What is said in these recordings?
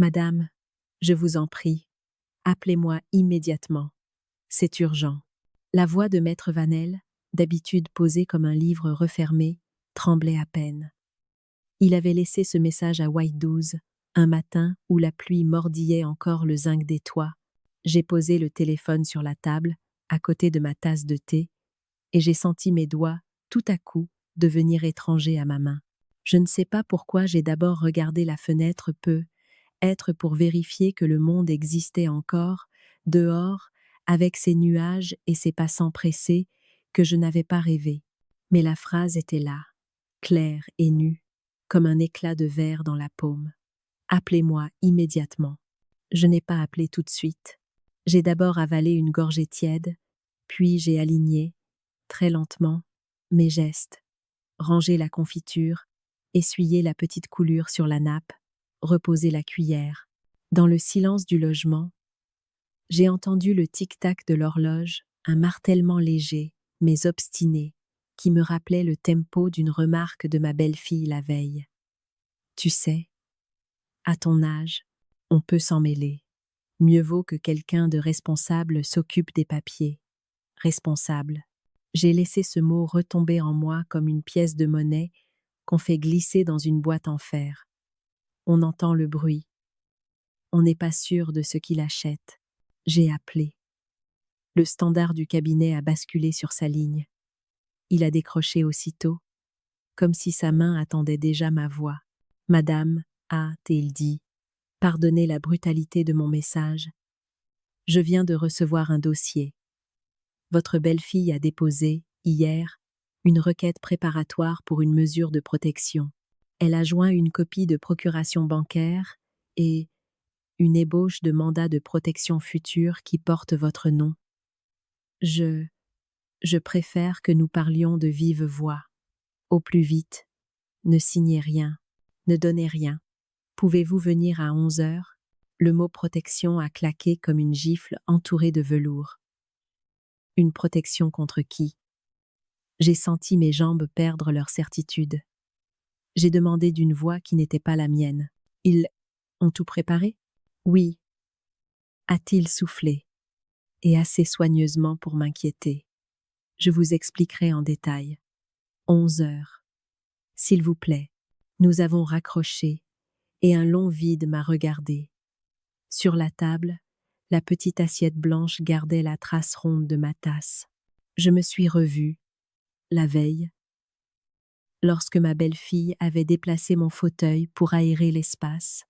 Madame, je vous en prie, appelez-moi immédiatement. C'est urgent. La voix de maître Vanel, d'habitude posée comme un livre refermé, tremblait à peine. Il avait laissé ce message à White 12, un matin où la pluie mordillait encore le zinc des toits. J'ai posé le téléphone sur la table, à côté de ma tasse de thé, et j'ai senti mes doigts, tout à coup, devenir étrangers à ma main. Je ne sais pas pourquoi j'ai d'abord regardé la fenêtre être pour vérifier que le monde existait encore, dehors, avec ses nuages et ses passants pressés, que je n'avais pas rêvé. Mais la phrase était là, claire et nue, comme un éclat de verre dans la paume. Appelez-moi immédiatement. Je n'ai pas appelé tout de suite. J'ai d'abord avalé une gorgée tiède, puis j'ai aligné, très lentement, mes gestes, rangé la confiture, essuyé la petite coulure sur la nappe, reposé la cuillère. Dans le silence du logement, j'ai entendu le tic-tac de l'horloge, un martèlement léger, mais obstiné, qui me rappelait le tempo d'une remarque de ma belle-fille la veille. Tu sais, à ton âge, on peut s'en mêler. Mieux vaut que quelqu'un de responsable s'occupe des papiers. Responsable. J'ai laissé ce mot retomber en moi comme une pièce de monnaie qu'on fait glisser dans une boîte en fer. On entend le bruit. On n'est pas sûr de ce qu'il achète. J'ai appelé. Le standard du cabinet a basculé sur sa ligne. Il a décroché aussitôt, comme si sa main attendait déjà ma voix. Madame, a-t-il dit, pardonnez la brutalité de mon message. Je viens de recevoir un dossier. Votre belle-fille a déposé, hier, une requête préparatoire pour une mesure de protection. Elle a joint une copie de procuration bancaire et une ébauche de mandat de protection future qui porte votre nom. Je préfère que nous parlions de vive voix. Au plus vite. Ne signez rien. Ne donnez rien. Pouvez-vous venir à 11 heures? Le mot protection a claqué comme une gifle entourée de velours. Une protection contre qui? J'ai senti mes jambes perdre leur certitude. J'ai demandé d'une voix qui n'était pas la mienne. Ils ont tout préparé? Oui. A-t-il soufflé? Et assez soigneusement pour m'inquiéter. Je vous expliquerai en détail. 11 heures. S'il vous plaît. Nous avons raccroché, et un long vide m'a regardé. Sur la table, la petite assiette blanche gardait la trace ronde de ma tasse. Je me suis revue, la veille, lorsque ma belle-fille avait déplacé mon fauteuil pour aérer l'espace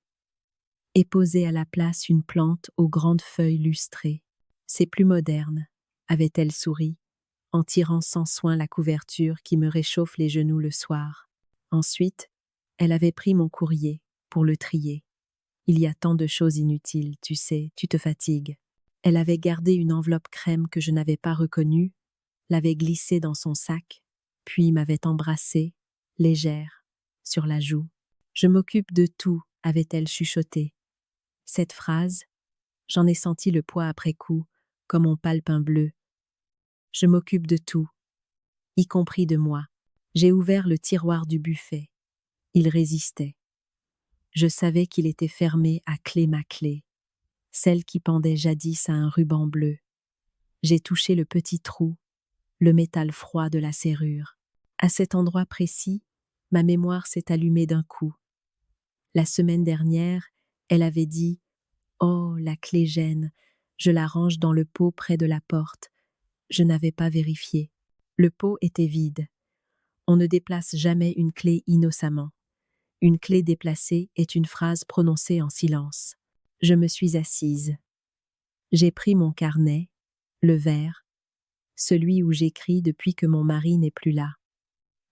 et posé à la place une plante aux grandes feuilles lustrées. C'est plus moderne, avait-elle souri, en tirant sans soin la couverture qui me réchauffe les genoux le soir. Ensuite, elle avait pris mon courrier pour le trier. Il y a tant de choses inutiles, tu sais, tu te fatigues. Elle avait gardé une enveloppe crème que je n'avais pas reconnue, l'avait glissée dans son sac, puis m'avait embrassée, légère, sur la joue. Je m'occupe de tout, avait-elle chuchoté. Cette phrase, j'en ai senti le poids après coup, comme on palpe un bleu. Je m'occupe de tout, y compris de moi. J'ai ouvert le tiroir du buffet. Il résistait. Je savais qu'il était fermé à clé ma clé, celle qui pendait jadis à un ruban bleu. J'ai touché le petit trou, le métal froid de la serrure. À cet endroit précis, ma mémoire s'est allumée d'un coup. La semaine dernière, elle avait dit « Oh, la clé gêne, je la range dans le pot près de la porte. » Je n'avais pas vérifié. Le pot était vide. On ne déplace jamais une clé innocemment. Une clé déplacée est une phrase prononcée en silence. Je me suis assise. J'ai pris mon carnet, le vert, celui où j'écris depuis que mon mari n'est plus là.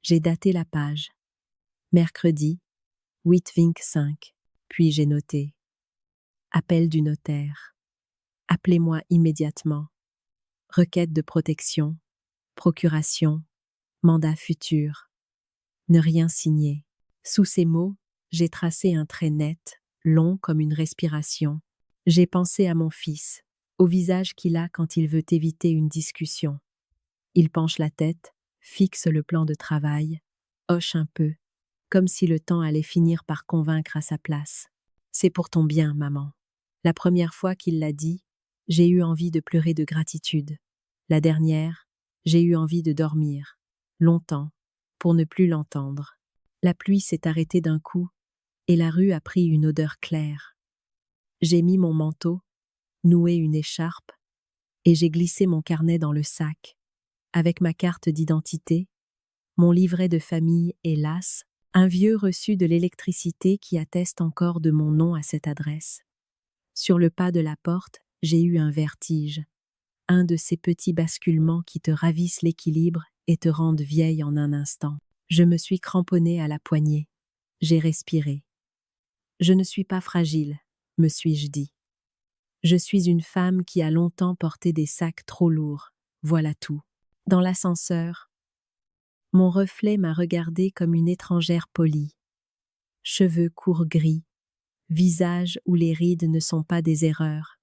J'ai daté la page. Mercredi, 8-5, puis j'ai noté. Appel du notaire. Appelez-moi immédiatement. Requête de protection, procuration, mandat futur. Ne rien signer. Sous ces mots, j'ai tracé un trait net, long comme une respiration. J'ai pensé à mon fils, au visage qu'il a quand il veut éviter une discussion. Il penche la tête, fixe le plan de travail, hoche un peu, comme si le temps allait finir par convaincre à sa place. C'est pour ton bien, maman. La première fois qu'il l'a dit, j'ai eu envie de pleurer de gratitude. La dernière, j'ai eu envie de dormir, longtemps, pour ne plus l'entendre. La pluie s'est arrêtée d'un coup, et la rue a pris une odeur claire. J'ai mis mon manteau, noué une écharpe, et j'ai glissé mon carnet dans le sac, avec ma carte d'identité, mon livret de famille, hélas, un vieux reçu de l'électricité qui atteste encore de mon nom à cette adresse. Sur le pas de la porte, j'ai eu un vertige, un de ces petits basculements qui te ravissent l'équilibre et te rendent vieille en un instant. Je me suis cramponnée à la poignée. J'ai respiré. Je ne suis pas fragile, me suis-je dit. Je suis une femme qui a longtemps porté des sacs trop lourds, voilà tout. Dans l'ascenseur, mon reflet m'a regardée comme une étrangère polie. Cheveux courts gris, visage où les rides ne sont pas des erreurs,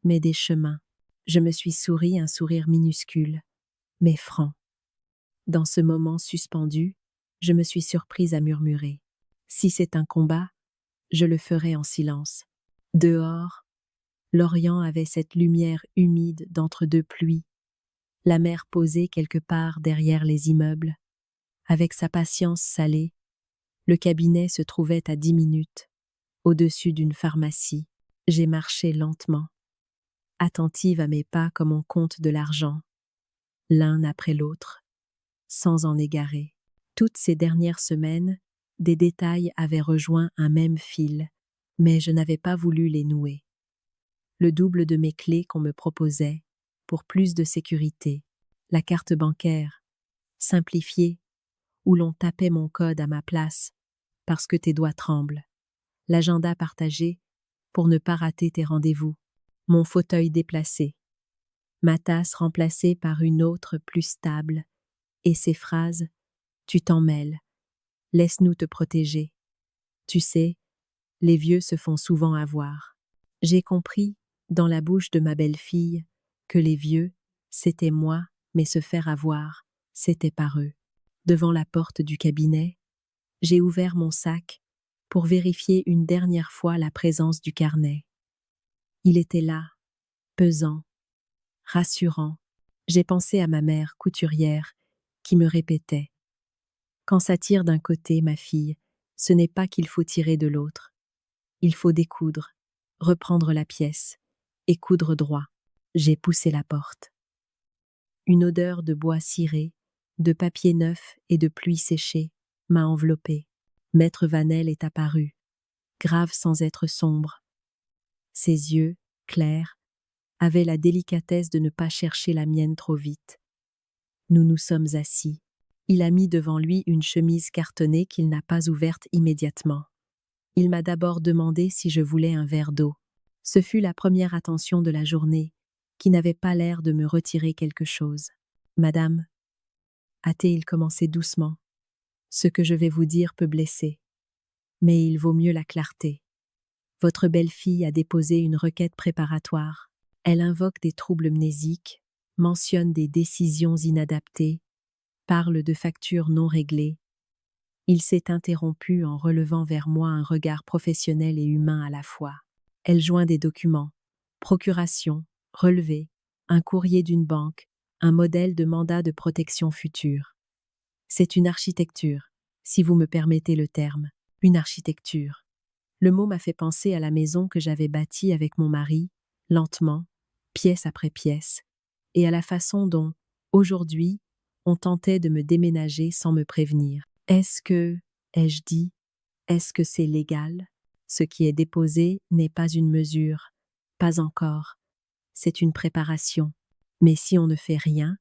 mais des chemins. Je me suis souri un sourire minuscule, mais franc. Dans ce moment suspendu, je me suis surprise à murmurer. Si c'est un combat, je le ferai en silence. Dehors, l'Orient avait cette lumière humide d'entre deux pluies, la mer posée quelque part derrière les immeubles. Avec sa patience salée, le cabinet se trouvait à 10 minutes, au-dessus d'une pharmacie. J'ai marché lentement, attentive à mes pas comme on compte de l'argent, l'un après l'autre, sans en égarer. Toutes ces dernières semaines, des détails avaient rejoint un même fil, mais je n'avais pas voulu les nouer. Le double de mes clés qu'on me proposait, pour plus de sécurité, la carte bancaire, simplifiée, où l'on tapait mon code à ma place, parce que tes doigts tremblent, l'agenda partagé, pour ne pas rater tes rendez-vous, mon fauteuil déplacé, ma tasse remplacée par une autre plus stable, et ces phrases « Tu t'en mêles, laisse-nous te protéger ». Tu sais, les vieux se font souvent avoir. J'ai compris, dans la bouche de ma belle-fille, que les vieux, c'était moi, mais se faire avoir, c'était par eux. Devant la porte du cabinet, j'ai ouvert mon sac pour vérifier une dernière fois la présence du carnet. Il était là, pesant, rassurant. J'ai pensé à ma mère couturière qui me répétait « Quand ça tire d'un côté, ma fille, ce n'est pas qu'il faut tirer de l'autre. Il faut découdre, reprendre la pièce, et coudre droit. » J'ai poussé la porte. Une odeur de bois ciré, de papier neuf et de pluie séchée m'a enveloppée. Maître Vanel est apparu, grave sans être sombre. Ses yeux, clairs, avaient la délicatesse de ne pas chercher la mienne trop vite. Nous nous sommes assis. Il a mis devant lui une chemise cartonnée qu'il n'a pas ouverte immédiatement. Il m'a d'abord demandé si je voulais un verre d'eau. Ce fut la première attention de la journée, qui n'avait pas l'air de me retirer quelque chose. « Madame » a-t-il commencé doucement. « Ce que je vais vous dire peut blesser, mais il vaut mieux la clarté. Votre belle-fille a déposé une requête préparatoire. Elle invoque des troubles mnésiques, mentionne des décisions inadaptées, parle de factures non réglées. » Il s'est interrompu en relevant vers moi un regard professionnel et humain à la fois. Elle joint des documents, procuration, relevé, un courrier d'une banque, un modèle de mandat de protection future. C'est une architecture, si vous me permettez le terme, une architecture. Le mot m'a fait penser à la maison que j'avais bâtie avec mon mari, lentement, pièce après pièce, et à la façon dont, aujourd'hui, on tentait de me déménager sans me prévenir. Ai-je dit, est-ce que c'est légal? Ce qui est déposé n'est pas une mesure, pas encore. C'est une préparation. Mais si on ne fait rien,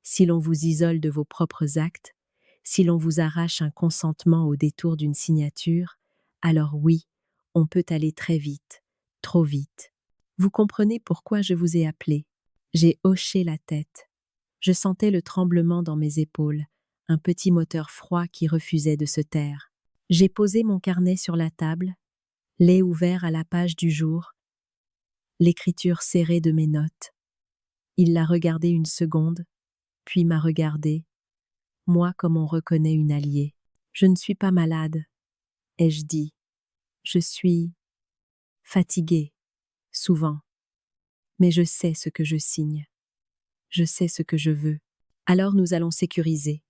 si l'on vous isole de vos propres actes, si l'on vous arrache un consentement au détour d'une signature, alors oui, on peut aller très vite, trop vite. Vous comprenez pourquoi je vous ai appelé. J'ai hoché la tête. Je sentais le tremblement dans mes épaules, un petit moteur froid qui refusait de se taire. J'ai posé mon carnet sur la table, l'ai ouvert à la page du jour, l'écriture serrée de mes notes. Il l'a regardé une seconde, puis m'a regardé, moi comme on reconnaît une alliée. « Je ne suis pas malade, ai-je dit. Je suis fatiguée, souvent. Mais je sais ce que je signe. Je sais ce que je veux. Alors nous allons sécuriser,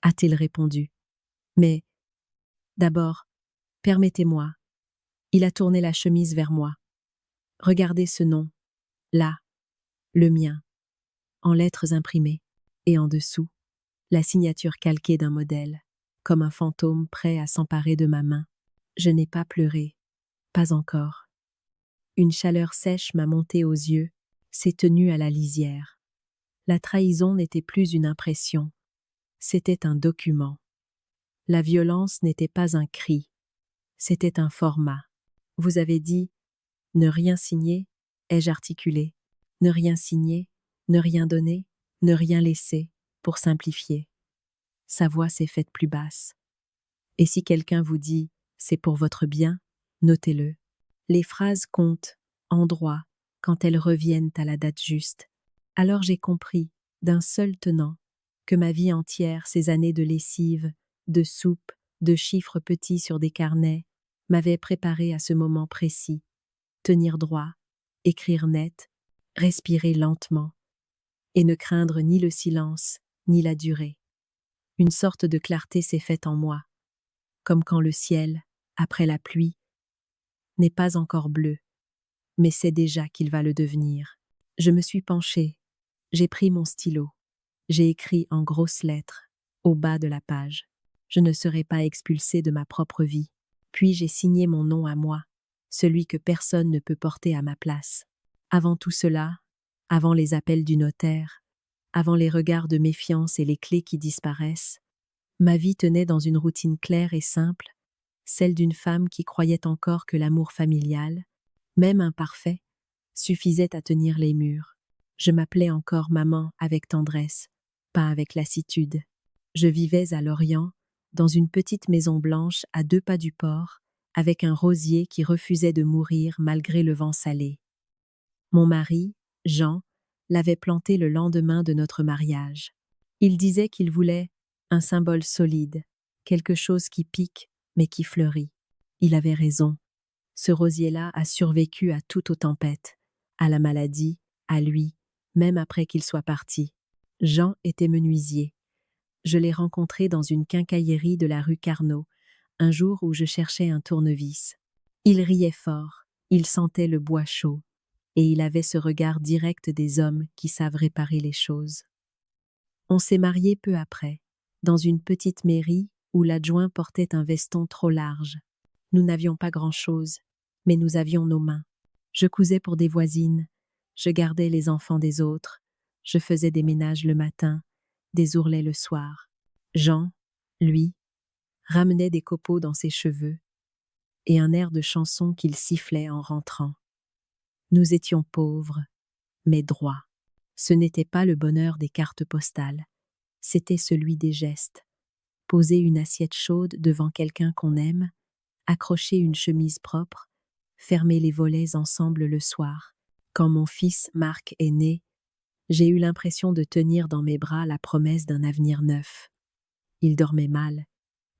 a-t-il répondu. Mais, d'abord, permettez-moi. Il a tourné la chemise vers moi. Regardez ce nom, là, le mien, en lettres imprimées, et en dessous, la signature calquée d'un modèle, comme un fantôme prêt à s'emparer de ma main. Je n'ai pas pleuré, pas encore. Une chaleur sèche m'a monté aux yeux, s'est tenue à la lisière. La trahison n'était plus une impression, c'était un document. La violence n'était pas un cri, c'était un format. Vous avez dit « ne rien signer », ai-je articulé. Ne rien signer, ne rien donner, ne rien laisser, pour simplifier. Sa voix s'est faite plus basse. Et si quelqu'un vous dit « c'est pour votre bien », notez-le. Les phrases comptent, en droit, quand elles reviennent à la date juste. Alors j'ai compris, d'un seul tenant, que ma vie entière, ces années de lessive, de soupe, de chiffres petits sur des carnets, m'avaient préparé à ce moment précis. Tenir droit, écrire net, respirer lentement, et ne craindre ni le silence, ni la durée. Une sorte de clarté s'est faite en moi, comme quand le ciel, après la pluie, n'est pas encore bleu, mais sait déjà qu'il va le devenir. Je me suis penchée, j'ai pris mon stylo, j'ai écrit en grosses lettres, au bas de la page. Je ne serai pas expulsée de ma propre vie. Puis j'ai signé mon nom à moi, celui que personne ne peut porter à ma place. Avant tout cela, avant les appels du notaire, avant les regards de méfiance et les clés qui disparaissent, ma vie tenait dans une routine claire et simple, celle d'une femme qui croyait encore que l'amour familial, même imparfait, suffisait à tenir les murs. Je m'appelais encore maman avec tendresse, pas avec lassitude. Je vivais à Lorient, dans une petite maison blanche à 2 pas du port, avec un rosier qui refusait de mourir malgré le vent salé. Mon mari, Jean, l'avait planté le lendemain de notre mariage. Il disait qu'il voulait un symbole solide, quelque chose qui pique, mais qui fleurit. Il avait raison. Ce rosier-là a survécu à toutes aux tempêtes, à la maladie, à lui, même après qu'il soit parti. Jean était menuisier. Je l'ai rencontré dans une quincaillerie de la rue Carnot, un jour où je cherchais un tournevis. Il riait fort, il sentait le bois chaud, et il avait ce regard direct des hommes qui savent réparer les choses. On s'est mariés peu après, dans une petite mairie où l'adjoint portait un veston trop large. Nous n'avions pas grand-chose, mais nous avions nos mains. Je cousais pour des voisines, je gardais les enfants des autres, je faisais des ménages le matin, des ourlets le soir. Jean, lui, ramenait des copeaux dans ses cheveux et un air de chanson qu'il sifflait en rentrant. Nous étions pauvres, mais droits. Ce n'était pas le bonheur des cartes postales, c'était celui des gestes. Poser une assiette chaude devant quelqu'un qu'on aime, accrocher une chemise propre, fermer les volets ensemble le soir. Quand mon fils Marc est né, j'ai eu l'impression de tenir dans mes bras la promesse d'un avenir neuf. Il dormait mal,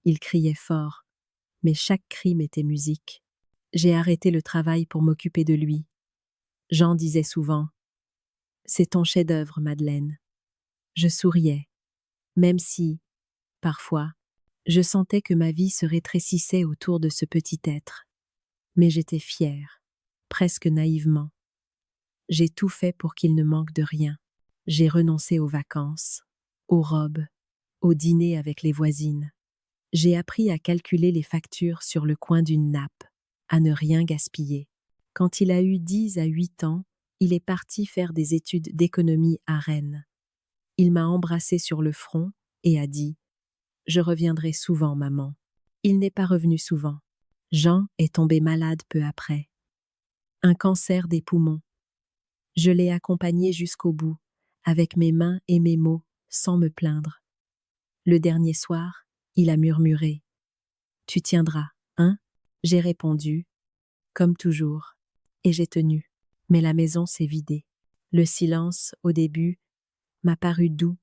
il criait fort, mais chaque cri m'était musique. J'ai arrêté le travail pour m'occuper de lui. Jean disait souvent « C'est ton chef-d'œuvre, Madeleine ». Je souriais, même si, parfois, je sentais que ma vie se rétrécissait autour de ce petit être. Mais j'étais fière, presque naïvement. J'ai tout fait pour qu'il ne manque de rien. J'ai renoncé aux vacances, aux robes, aux dîners avec les voisines. J'ai appris à calculer les factures sur le coin d'une nappe, à ne rien gaspiller. Quand il a eu 10 à 8 ans, il est parti faire des études d'économie à Rennes. Il m'a embrassée sur le front et a dit « Je reviendrai souvent, maman ». Il n'est pas revenu souvent. Jean est tombé malade peu après. Un cancer des poumons. Je l'ai accompagné jusqu'au bout, avec mes mains et mes mots, sans me plaindre. Le dernier soir, il a murmuré « Tu tiendras, hein ?» J'ai répondu « Comme toujours ». Et j'ai tenu. Mais la maison s'est vidée. Le silence, au début, m'a paru doux,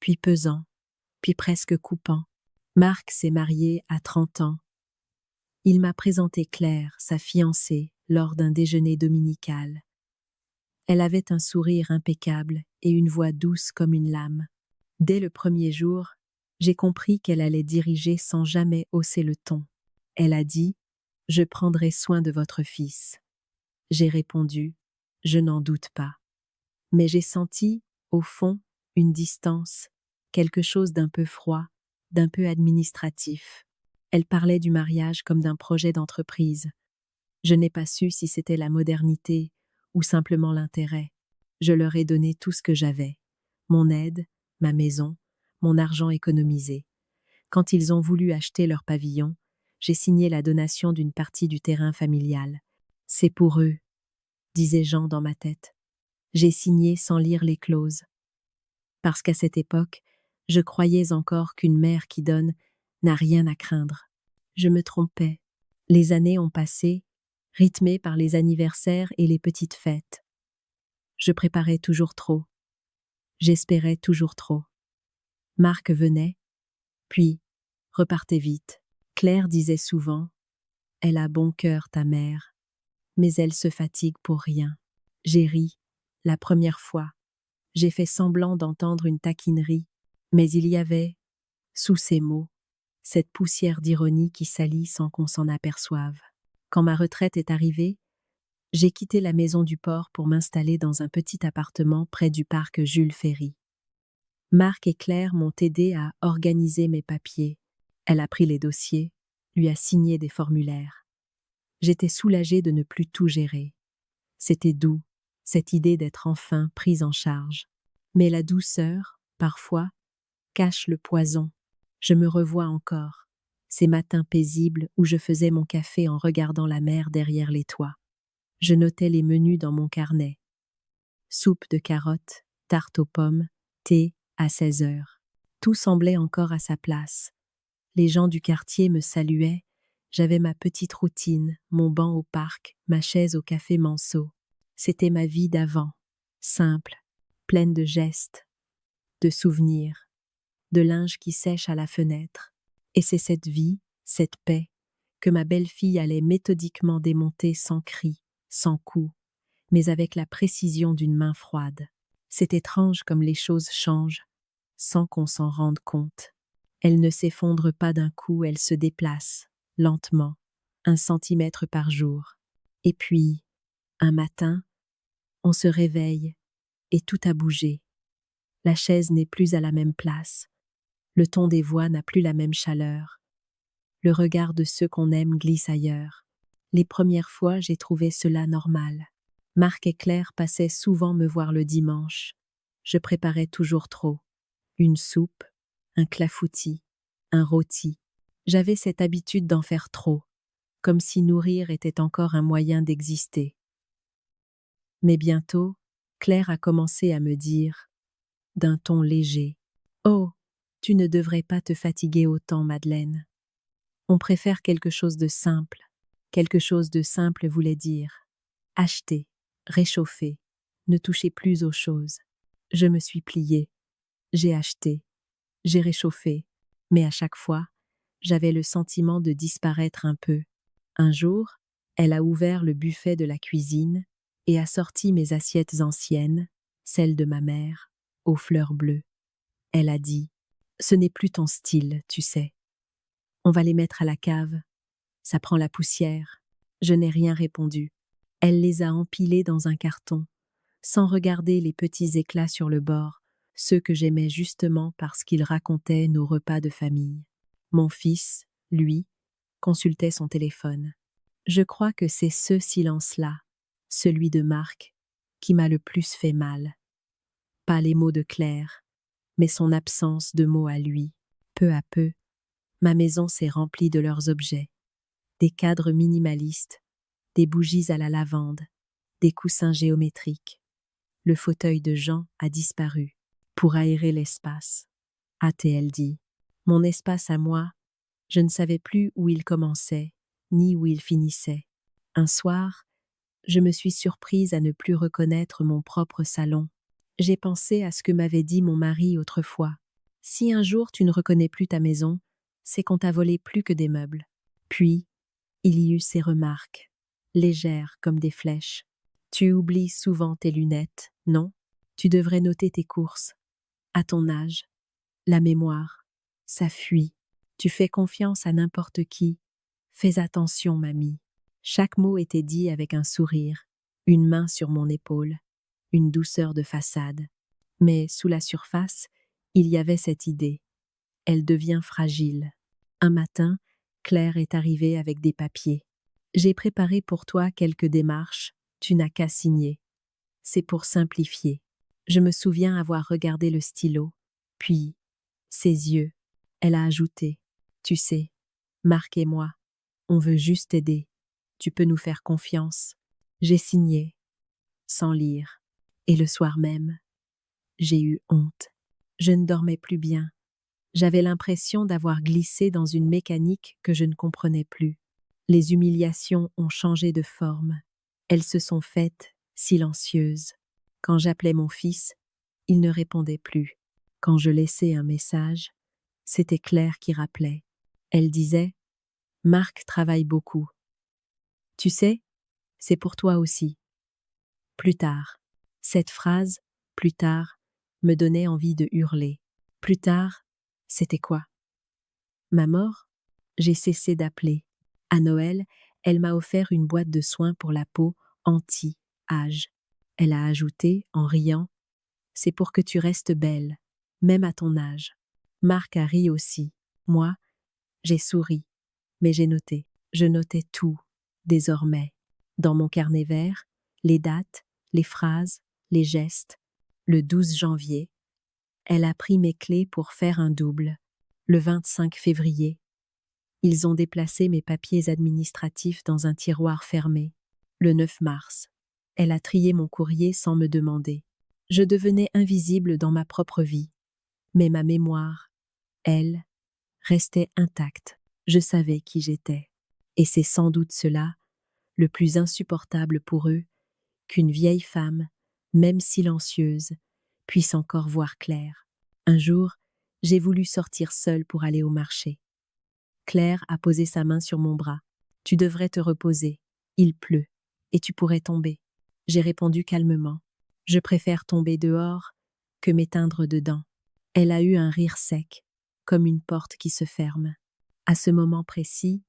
puis pesant, puis presque coupant. Marc s'est marié à 30 ans. Il m'a présenté Claire, sa fiancée, lors d'un déjeuner dominical. Elle avait un sourire impeccable et une voix douce comme une lame. Dès le premier jour, j'ai compris qu'elle allait diriger sans jamais hausser le ton. Elle a dit « Je prendrai soin de votre fils ». J'ai répondu « Je n'en doute pas ». Mais j'ai senti, au fond, une distance, quelque chose d'un peu froid, d'un peu administratif. Elle parlait du mariage comme d'un projet d'entreprise. Je n'ai pas su si c'était la modernité ou simplement l'intérêt. Je leur ai donné tout ce que j'avais. Mon aide, ma maison, mon argent économisé. Quand ils ont voulu acheter leur pavillon, j'ai signé la donation d'une partie du terrain familial. C'est pour eux, disait Jean dans ma tête. J'ai signé sans lire les clauses. Parce qu'à cette époque, je croyais encore qu'une mère qui donne n'a rien à craindre. Je me trompais. Les années ont passé, rythmées par les anniversaires et les petites fêtes. Je préparais toujours trop. J'espérais toujours trop. Marc venait, puis repartait vite. Claire disait souvent « Elle a bon cœur, ta mère, mais elle se fatigue pour rien ». J'ai ri, la première fois. J'ai fait semblant d'entendre une taquinerie, mais il y avait, sous ces mots, cette poussière d'ironie qui salit sans qu'on s'en aperçoive. Quand ma retraite est arrivée, j'ai quitté la maison du port pour m'installer dans un petit appartement près du parc Jules Ferry. Marc et Claire m'ont aidé à organiser mes papiers. Elle a pris les dossiers, lui a signé des formulaires. J'étais soulagée de ne plus tout gérer. C'était doux, cette idée d'être enfin prise en charge. Mais la douceur, parfois, cache le poison. Je me revois encore, ces matins paisibles où je faisais mon café en regardant la mer derrière les toits. Je notais les menus dans mon carnet. Soupe de carottes, tarte aux pommes, thé à 16 heures. Tout semblait encore à sa place. Les gens du quartier me saluaient. J'avais ma petite routine, mon banc au parc, ma chaise au café Manceau. C'était ma vie d'avant, simple, pleine de gestes, de souvenirs, de linge qui sèche à la fenêtre. Et c'est cette vie, cette paix, que ma belle-fille allait méthodiquement démonter sans cri, sans coup, mais avec la précision d'une main froide. C'est étrange comme les choses changent, sans qu'on s'en rende compte. Elles ne s'effondrent pas d'un coup, elles se déplacent, lentement, 1 centimètre par jour. Et puis, un matin, on se réveille, et tout a bougé. La chaise n'est plus à la même place. Le ton des voix n'a plus la même chaleur. Le regard de ceux qu'on aime glisse ailleurs. Les premières fois, j'ai trouvé cela normal. Marc et Claire passaient souvent me voir le dimanche. Je préparais toujours trop. Une soupe, un clafoutis, un rôti. J'avais cette habitude d'en faire trop, comme si nourrir était encore un moyen d'exister. Mais bientôt, Claire a commencé à me dire, d'un ton léger, « Oh, tu ne devrais pas te fatiguer autant, Madeleine. On préfère quelque chose de simple. » Quelque chose de simple voulait dire acheter, réchauffer, ne toucher plus aux choses. Je me suis pliée. J'ai acheté, j'ai réchauffé, mais à chaque fois, j'avais le sentiment de disparaître un peu. Un jour, elle a ouvert le buffet de la cuisine et a sorti mes assiettes anciennes, celles de ma mère, aux fleurs bleues. Elle a dit « Ce n'est plus ton style, tu sais. On va les mettre à la cave. Ça prend la poussière. » Je n'ai rien répondu. Elle les a empilés dans un carton, sans regarder les petits éclats sur le bord, ceux que j'aimais justement parce qu'ils racontaient nos repas de famille. Mon fils, lui, consultait son téléphone. Je crois que c'est ce silence-là, celui de Marc, qui m'a le plus fait mal. Pas les mots de Claire, mais son absence de mots à lui. Peu à peu, ma maison s'est remplie de leurs objets. Des cadres minimalistes, des bougies à la lavande, des coussins géométriques. Le fauteuil de Jean a disparu pour aérer l'espace. A-t-elle dit. Mon espace à moi, je ne savais plus où il commençait, ni où il finissait. Un soir, je me suis surprise à ne plus reconnaître mon propre salon. J'ai pensé à ce que m'avait dit mon mari autrefois. Si un jour tu ne reconnais plus ta maison, c'est qu'on t'a volé plus que des meubles. Puis, il y eut ces remarques. légères comme des flèches. Tu oublies souvent tes lunettes, non? Tu devrais noter tes courses. À ton âge, la mémoire, ça fuit. Tu fais confiance à n'importe qui. Fais attention, mamie. Chaque mot était dit avec un sourire, une main sur mon épaule, une douceur de façade. Mais sous la surface, il y avait cette idée. Elle devient fragile. Un matin, Claire est arrivée avec des papiers. J'ai préparé pour toi quelques démarches, tu n'as qu'à signer. C'est pour simplifier. Je me souviens avoir regardé le stylo, puis ses yeux. Elle a ajouté, tu sais, Marc et moi, on veut juste t'aider. Tu peux nous faire confiance. J'ai signé, sans lire. Et le soir même, j'ai eu honte. Je ne dormais plus bien. J'avais l'impression d'avoir glissé dans une mécanique que je ne comprenais plus. Les humiliations ont changé de forme. Elles se sont faites silencieuses. Quand j'appelais mon fils, il ne répondait plus. Quand je laissais un message, c'était Claire qui rappelait. Elle disait « Marc travaille beaucoup. Tu sais, c'est pour toi aussi. » Plus tard. Cette phrase, plus tard, me donnait envie de hurler. Plus tard, c'était quoi? Ma mort? J'ai cessé d'appeler. À Noël, elle m'a offert une boîte de soins pour la peau anti-âge. Elle a ajouté, en riant, « C'est pour que tu restes belle, même à ton âge. » Marc a ri aussi. Moi, j'ai souri, mais j'ai noté. Je notais tout, désormais. Dans mon carnet vert, les dates, les phrases, les gestes. Le 12 janvier, elle a pris mes clés pour faire un double. Le 25 février, ils ont déplacé mes papiers administratifs dans un tiroir fermé. Le 9 mars, elle a trié mon courrier sans me demander. Je devenais invisible dans ma propre vie. Mais ma mémoire, elle, restait intacte. Je savais qui j'étais. Et c'est sans doute cela, le plus insupportable pour eux, qu'une vieille femme, même silencieuse, puisse encore voir clair. Un jour, j'ai voulu sortir seule pour aller au marché. Claire a posé sa main sur mon bras. « Tu devrais te reposer. Il pleut. Et tu pourrais tomber. » J'ai répondu calmement. « Je préfère tomber dehors que m'éteindre dedans. » Elle a eu un rire sec, comme une porte qui se ferme. À ce moment précis,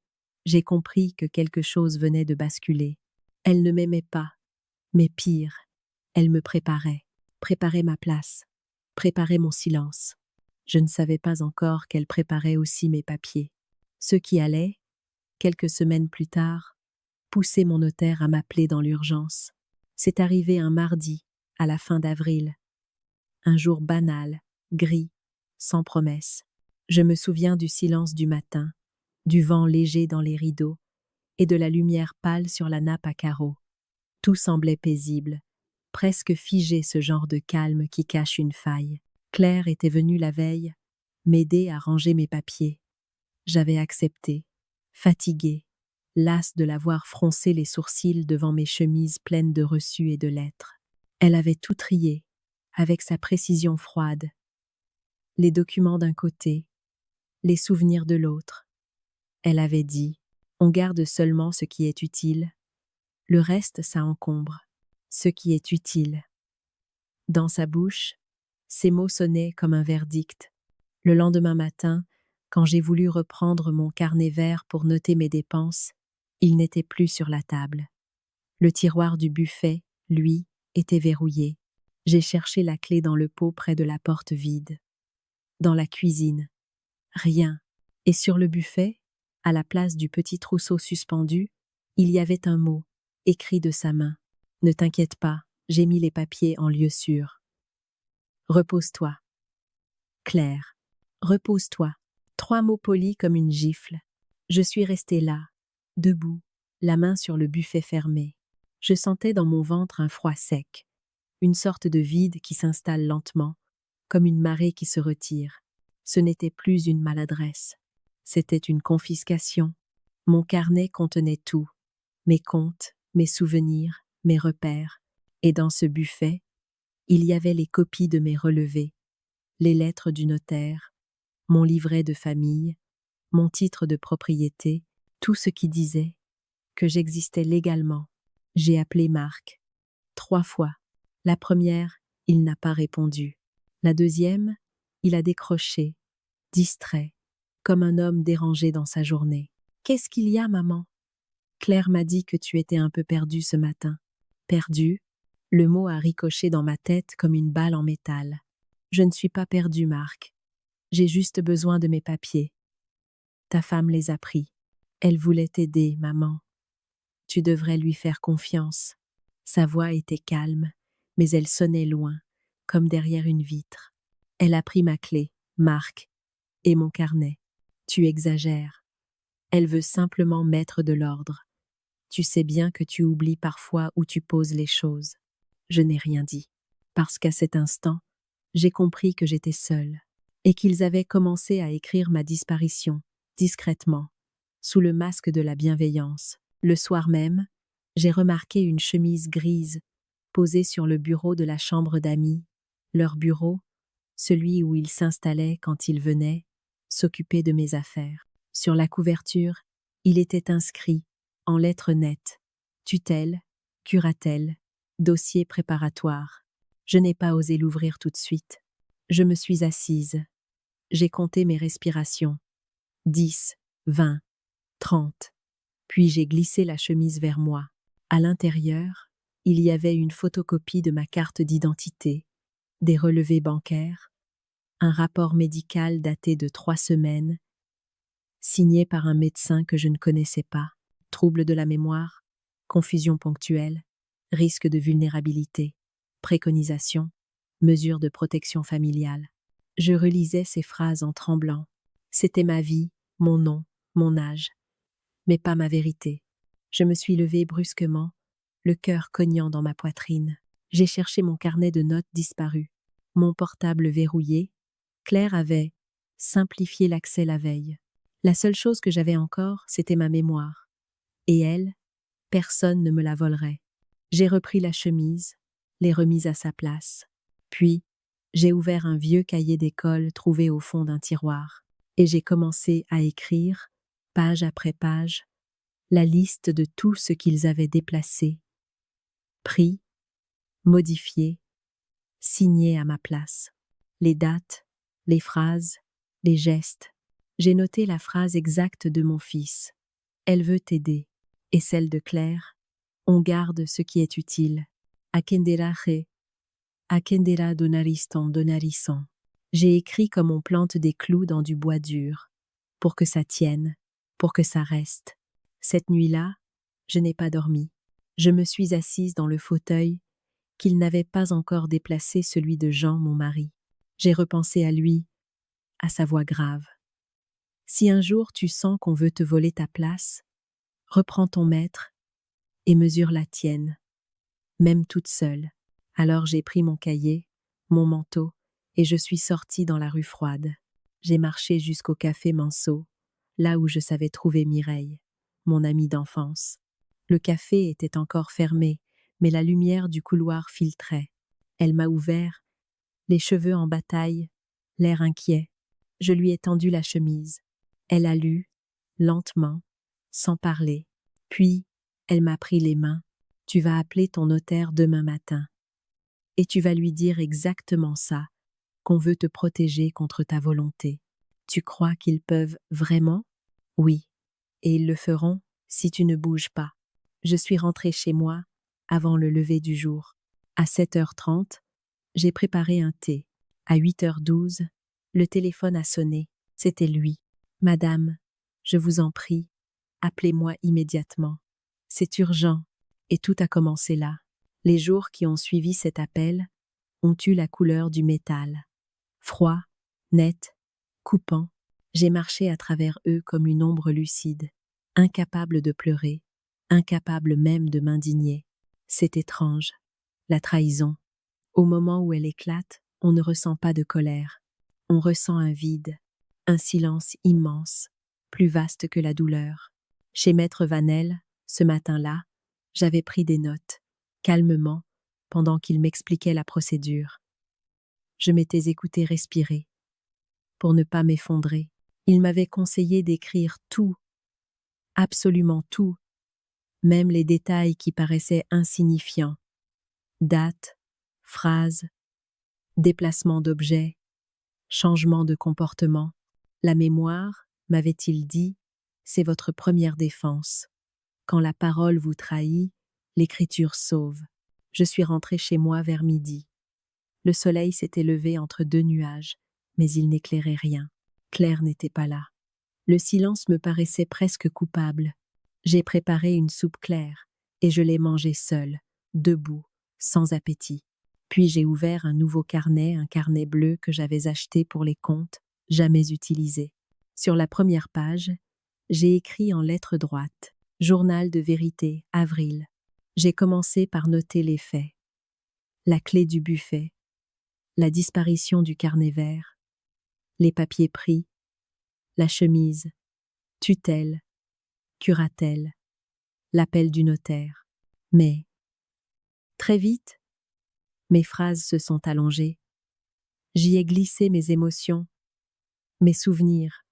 j'ai compris que quelque chose venait de basculer. Elle ne m'aimait pas, mais pire, elle me préparait ma place, préparait mon silence. Je ne savais pas encore qu'elle préparait aussi mes papiers. Ce qui allait, quelques semaines plus tard, pousser mon notaire à m'appeler dans l'urgence. C'est arrivé un mardi, à la fin d'avril. Un jour banal, gris, sans promesse. Je me souviens du silence du matin, du vent léger dans les rideaux et de la lumière pâle sur la nappe à carreaux. Tout semblait paisible, presque figé, ce genre de calme qui cache une faille. Claire était venue la veille, m'aider à ranger mes papiers. J'avais accepté, fatiguée, lasse de la voir froncer les sourcils devant mes chemises pleines de reçus et de lettres. Elle avait tout trié, avec sa précision froide. Les documents d'un côté, les souvenirs de l'autre. Elle avait dit, on garde seulement ce qui est utile. Le reste, ça encombre. Ce qui est utile. Dans sa bouche, ces mots sonnaient comme un verdict. Le lendemain matin, quand j'ai voulu reprendre mon carnet vert pour noter mes dépenses, il n'était plus sur la table. Le tiroir du buffet, lui, était verrouillé. J'ai cherché la clé dans le pot près de la porte vide. Dans la cuisine, rien. Et sur le buffet, à la place du petit trousseau suspendu, il y avait un mot, écrit de sa main. « Ne t'inquiète pas, j'ai mis les papiers en lieu sûr. »« Repose-toi. »« Claire. »« Repose-toi. » 3 mots polis comme une gifle. Je suis restée là, debout, la main sur le buffet fermé. Je sentais dans mon ventre un froid sec, une sorte de vide qui s'installe lentement, comme une marée qui se retire. Ce n'était plus une maladresse. C'était une confiscation. Mon carnet contenait tout. Mes comptes, mes souvenirs, mes repères. Et dans ce buffet, il y avait les copies de mes relevés, les lettres du notaire, mon livret de famille, mon titre de propriété, tout ce qui disait que j'existais légalement. J'ai appelé Marc. 3 fois. La première, il n'a pas répondu. La deuxième, il a décroché, distrait, comme un homme dérangé dans sa journée. « Qu'est-ce qu'il y a, maman ?» Claire m'a dit que tu étais un peu perdue ce matin. Perdue? Le mot a ricoché dans ma tête comme une balle en métal. Je ne suis pas perdue, Marc. J'ai juste besoin de mes papiers. Ta femme les a pris. Elle voulait t'aider, maman. Tu devrais lui faire confiance. Sa voix était calme, mais elle sonnait loin, comme derrière une vitre. Elle a pris ma clé, Marc, et mon carnet. Tu exagères. Elle veut simplement mettre de l'ordre. Tu sais bien que tu oublies parfois où tu poses les choses. Je n'ai rien dit, parce qu'à cet instant, j'ai compris que j'étais seule, et qu'ils avaient commencé à écrire ma disparition, discrètement, sous le masque de la bienveillance. Le soir même, j'ai remarqué une chemise grise posée sur le bureau de la chambre d'amis, leur bureau, celui où ils s'installaient quand ils venaient, s'occuper de mes affaires. Sur la couverture, il était inscrit, en lettres nettes, tutelle, curatelle, dossier préparatoire. Je n'ai pas osé l'ouvrir tout de suite. Je me suis assise. J'ai compté mes respirations. 10, 20, 30. Puis j'ai glissé la chemise vers moi. À l'intérieur, il y avait une photocopie de ma carte d'identité, des relevés bancaires, un rapport médical daté de 3 semaines, signé par un médecin que je ne connaissais pas, troubles de la mémoire, confusion ponctuelle, risque de vulnérabilité, préconisation, mesures de protection familiale. Je relisais ces phrases en tremblant. C'était ma vie, mon nom, mon âge, mais pas ma vérité. Je me suis levée brusquement, le cœur cognant dans ma poitrine. J'ai cherché mon carnet de notes disparu. Mon portable verrouillé, Claire avait simplifié l'accès la veille. La seule chose que j'avais encore, c'était ma mémoire. Et elle, personne ne me la volerait. J'ai repris la chemise, l'ai remise à sa place. Puis, j'ai ouvert un vieux cahier d'école trouvé au fond d'un tiroir. Et j'ai commencé à écrire, page après page, la liste de tout ce qu'ils avaient déplacé, pris, modifié, signé à ma place. Les dates, les phrases, les gestes. J'ai noté la phrase exacte de mon fils. Elle veut t'aider. Et celle de Claire. On garde ce qui est utile. Akendera re. Akendera donariston. J'ai écrit comme on plante des clous dans du bois dur. Pour que ça tienne. Pour que ça reste. Cette nuit-là, je n'ai pas dormi. Je me suis assise dans le fauteuil qu'il n'avait pas encore déplacé, celui de Jean, mon mari. J'ai repensé à lui, à sa voix grave. Si un jour tu sens qu'on veut te voler ta place, reprends ton maître et mesure la tienne, même toute seule. Alors j'ai pris mon cahier, mon manteau, et je suis sortie dans la rue froide. J'ai marché jusqu'au café Manceau, là où je savais trouver Mireille, mon amie d'enfance. Le café était encore fermé, mais la lumière du couloir filtrait. Elle m'a ouvert, les cheveux en bataille, l'air inquiet. Je lui ai tendu la chemise. Elle a lu, lentement, sans parler. Puis, elle m'a pris les mains. Tu vas appeler ton notaire demain matin. Et tu vas lui dire exactement ça, qu'on veut te protéger contre ta volonté. Tu crois qu'ils peuvent vraiment? Oui. Et ils le feront si tu ne bouges pas. Je suis rentrée chez moi avant le lever du jour. À 7h30, j'ai préparé un thé. À 8h12, le téléphone a sonné. C'était lui. Madame, je vous en prie, appelez-moi immédiatement. C'est urgent. Et tout a commencé là. Les jours qui ont suivi cet appel ont eu la couleur du métal. Froid, net, coupant, j'ai marché à travers eux comme une ombre lucide, incapable de pleurer, incapable même de m'indigner. C'est étrange, la trahison. Au moment où elle éclate, on ne ressent pas de colère. On ressent un vide, un silence immense, plus vaste que la douleur. Chez Maître Vanel, ce matin-là, j'avais pris des notes, calmement, pendant qu'il m'expliquait la procédure. Je m'étais écoutée respirer. Pour ne pas m'effondrer, il m'avait conseillé d'écrire tout, absolument tout, même les détails qui paraissaient insignifiants. Dates, phrases, déplacements d'objets, changements de comportement. La mémoire, m'avait-il dit, c'est votre première défense. Quand la parole vous trahit, l'écriture sauve. Je suis rentrée chez moi vers midi. Le soleil s'était levé entre deux nuages, mais il n'éclairait rien. Claire n'était pas là. Le silence me paraissait presque coupable. J'ai préparé une soupe claire, et je l'ai mangée seule, debout, sans appétit. Puis j'ai ouvert un nouveau carnet, un carnet bleu que j'avais acheté pour les comptes, jamais utilisé. Sur la première page, j'ai écrit en lettres droites « Journal de vérité, avril ». J'ai commencé par noter les faits. La clé du buffet, la disparition du carnet vert, les papiers pris, la chemise, tutelle, curatelle, l'appel du notaire. Mais, très vite, mes phrases se sont allongées. J'y ai glissé mes émotions, mes souvenirs,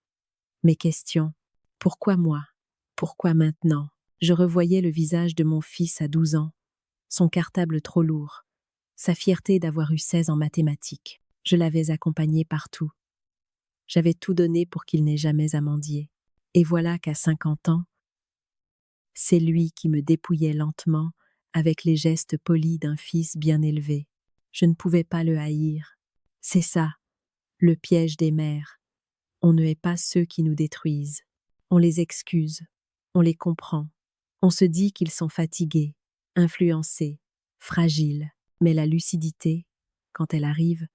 mes questions. Pourquoi moi? Pourquoi maintenant? Je revoyais le visage de mon fils à 12 ans, son cartable trop lourd, sa fierté d'avoir eu 16 en mathématiques. Je l'avais accompagné partout. J'avais tout donné pour qu'il n'ait jamais à mendier. Et voilà qu'à 50 ans, c'est lui qui me dépouillait lentement avec les gestes polis d'un fils bien élevé. Je ne pouvais pas le haïr. C'est ça, le piège des mères. On ne hait pas ceux qui nous détruisent. On les excuse, on les comprend. On se dit qu'ils sont fatigués, influencés, fragiles. Mais la lucidité, quand elle arrive,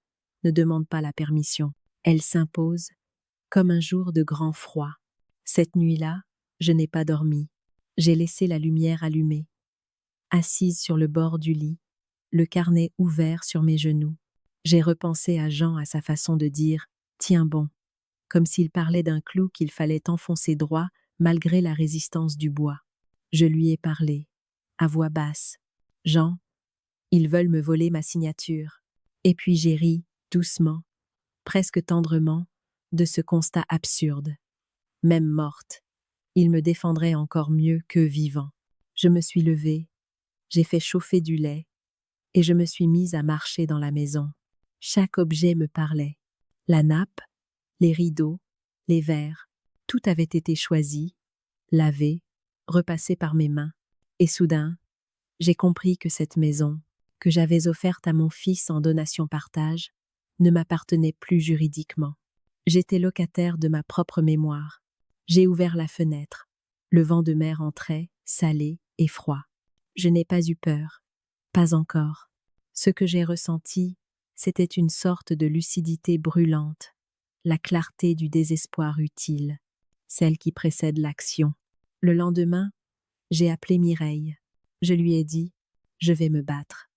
ne demande pas la permission. Elle s'impose comme un jour de grand froid. Cette nuit-là, je n'ai pas dormi. J'ai laissé la lumière allumée. Assise sur le bord du lit, le carnet ouvert sur mes genoux, j'ai repensé à Jean à sa façon de dire « Tiens bon », comme s'il parlait d'un clou qu'il fallait enfoncer droit malgré la résistance du bois. Je lui ai parlé, à voix basse. « Jean, ils veulent me voler ma signature. » Et puis j'ai ri, doucement, presque tendrement, de ce constat absurde. Même morte, il me défendrait encore mieux que vivant. Je me suis levée, j'ai fait chauffer du lait, et je me suis mise à marcher dans la maison. Chaque objet me parlait. La nappe, les rideaux, les verres, tout avait été choisi, lavé, repassé par mes mains. Et soudain, j'ai compris que cette maison, que j'avais offerte à mon fils en donation-partage, ne m'appartenait plus juridiquement. J'étais locataire de ma propre mémoire. J'ai ouvert la fenêtre. Le vent de mer entrait, salé et froid. Je n'ai pas eu peur. Pas encore. Ce que j'ai ressenti, c'était une sorte de lucidité brûlante, la clarté du désespoir utile, celle qui précède l'action. Le lendemain, j'ai appelé Mireille. Je lui ai dit « Je vais me battre,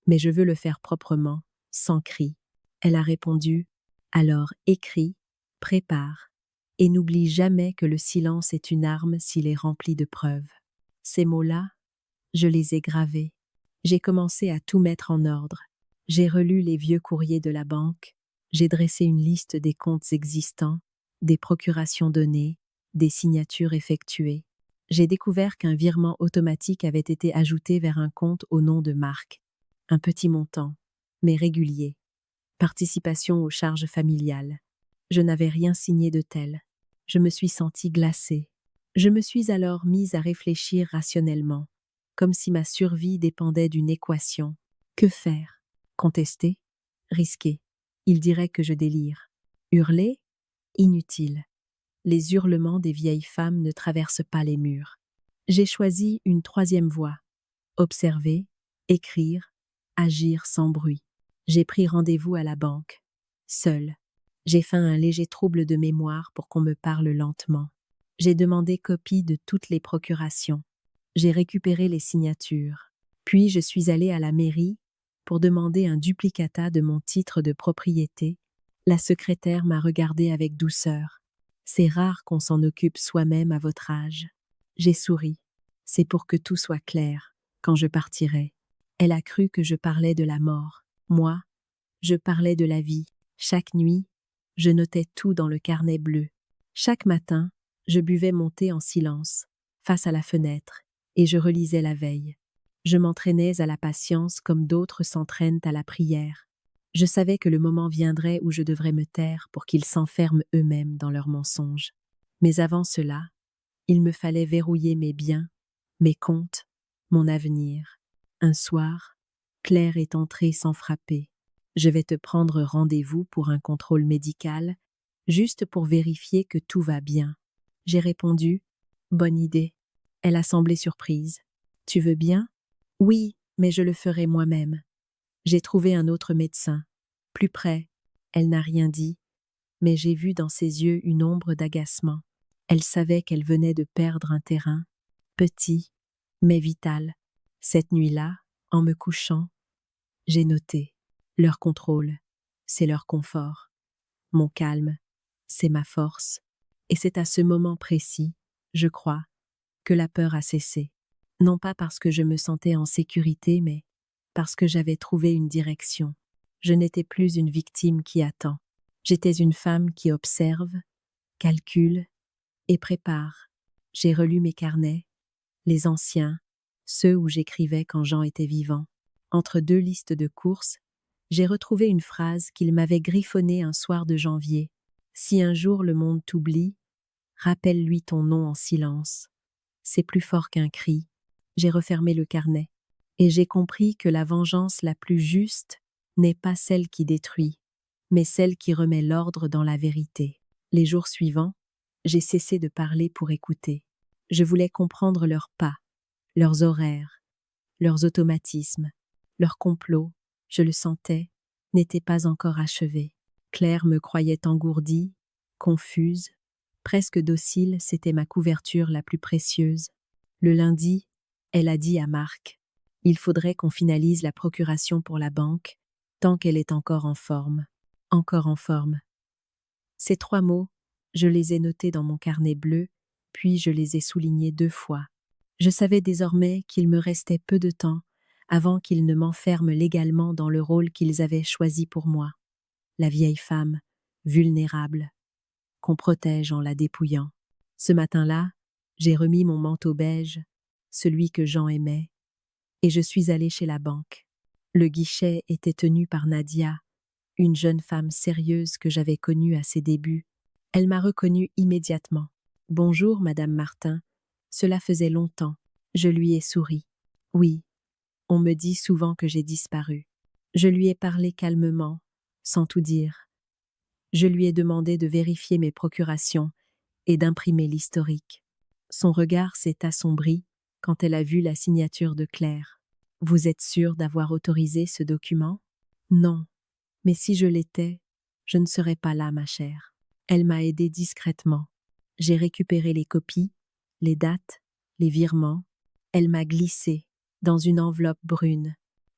mais je veux le faire proprement, sans cri. » Elle a répondu « Alors écris, prépare, et n'oublie jamais que le silence est une arme s'il est rempli de preuves. » Ces mots-là, je les ai gravés. J'ai commencé à tout mettre en ordre. J'ai relu les vieux courriers de la banque, j'ai dressé une liste des comptes existants, des procurations données, des signatures effectuées. J'ai découvert qu'un virement automatique avait été ajouté vers un compte au nom de Marc. Un petit montant, mais régulier. Participation aux charges familiales. Je n'avais rien signé de tel. Je me suis sentie glacée. Je me suis alors mise à réfléchir rationnellement, comme si ma survie dépendait d'une équation. Que faire? Contester? Risquer. Il dirait que je délire. Hurler? Inutile. Les hurlements des vieilles femmes ne traversent pas les murs. J'ai choisi une troisième voie. Observer, écrire, agir sans bruit. J'ai pris rendez-vous à la banque. Seule. J'ai feint un léger trouble de mémoire pour qu'on me parle lentement. J'ai demandé copie de toutes les procurations. J'ai récupéré les signatures. Puis je suis allée à la mairie pour demander un duplicata de mon titre de propriété. La secrétaire m'a regardée avec douceur. C'est rare qu'on s'en occupe soi-même à votre âge. J'ai souri. C'est pour que tout soit clair, quand je partirai. Elle a cru que je parlais de la mort. Moi, je parlais de la vie. Chaque nuit, je notais tout dans le carnet bleu. Chaque matin, je buvais mon thé en silence, face à la fenêtre, et je relisais la veille. Je m'entraînais à la patience comme d'autres s'entraînent à la prière. Je savais que le moment viendrait où je devrais me taire pour qu'ils s'enferment eux-mêmes dans leurs mensonges. Mais avant cela, il me fallait verrouiller mes biens, mes comptes, mon avenir. Un soir, Claire est entrée sans frapper. Je vais te prendre rendez-vous pour un contrôle médical, juste pour vérifier que tout va bien. J'ai répondu, bonne idée. Elle a semblé surprise. Tu veux bien? Oui, mais je le ferai moi-même. J'ai trouvé un autre médecin. Plus près, elle n'a rien dit, mais j'ai vu dans ses yeux une ombre d'agacement. Elle savait qu'elle venait de perdre un terrain, petit, mais vital. Cette nuit-là, en me couchant, j'ai noté. Leur contrôle, c'est leur confort. Mon calme, c'est ma force. Et c'est à ce moment précis, je crois, que la peur a cessé. Non pas parce que je me sentais en sécurité, mais parce que j'avais trouvé une direction. Je n'étais plus une victime qui attend. J'étais une femme qui observe, calcule et prépare. J'ai relu mes carnets, les anciens, ceux où j'écrivais quand Jean était vivant. Entre deux listes de courses, j'ai retrouvé une phrase qu'il m'avait griffonnée un soir de janvier. Si un jour le monde t'oublie, rappelle-lui ton nom en silence. C'est plus fort qu'un cri. J'ai refermé le carnet, et j'ai compris que la vengeance la plus juste n'est pas celle qui détruit, mais celle qui remet l'ordre dans la vérité. Les jours suivants, j'ai cessé de parler pour écouter. Je voulais comprendre leurs pas, leurs horaires, leurs automatismes, leurs complots, je le sentais, n'étaient pas encore achevés. Claire me croyait engourdie, confuse, presque docile, c'était ma couverture la plus précieuse. Le lundi, elle a dit à Marc, « Il faudrait qu'on finalise la procuration pour la banque, tant qu'elle est encore en forme. » Encore en forme. Ces 3 mots, je les ai notés dans mon carnet bleu, puis je les ai soulignés 2 fois. Je savais désormais qu'il me restait peu de temps avant qu'ils ne m'enferment légalement dans le rôle qu'ils avaient choisi pour moi. La vieille femme, vulnérable, qu'on protège en la dépouillant. Ce matin-là, j'ai remis mon manteau beige, celui que Jean aimait, et je suis allée chez la banque. Le guichet était tenu par Nadia, une jeune femme sérieuse que j'avais connue à ses débuts. Elle m'a reconnue immédiatement. « Bonjour, Madame Martin. Cela faisait longtemps. » Je lui ai souri. « Oui, on me dit souvent que j'ai disparu. » Je lui ai parlé calmement, sans tout dire. Je lui ai demandé de vérifier mes procurations et d'imprimer l'historique. Son regard s'est assombri quand elle a vu la signature de Claire. « Vous êtes sûre d'avoir autorisé ce document? » « Non, mais si je l'étais, je ne serais pas là, ma chère. » Elle m'a aidée discrètement. J'ai récupéré les copies, les dates, les virements. Elle m'a glissé dans une enveloppe brune.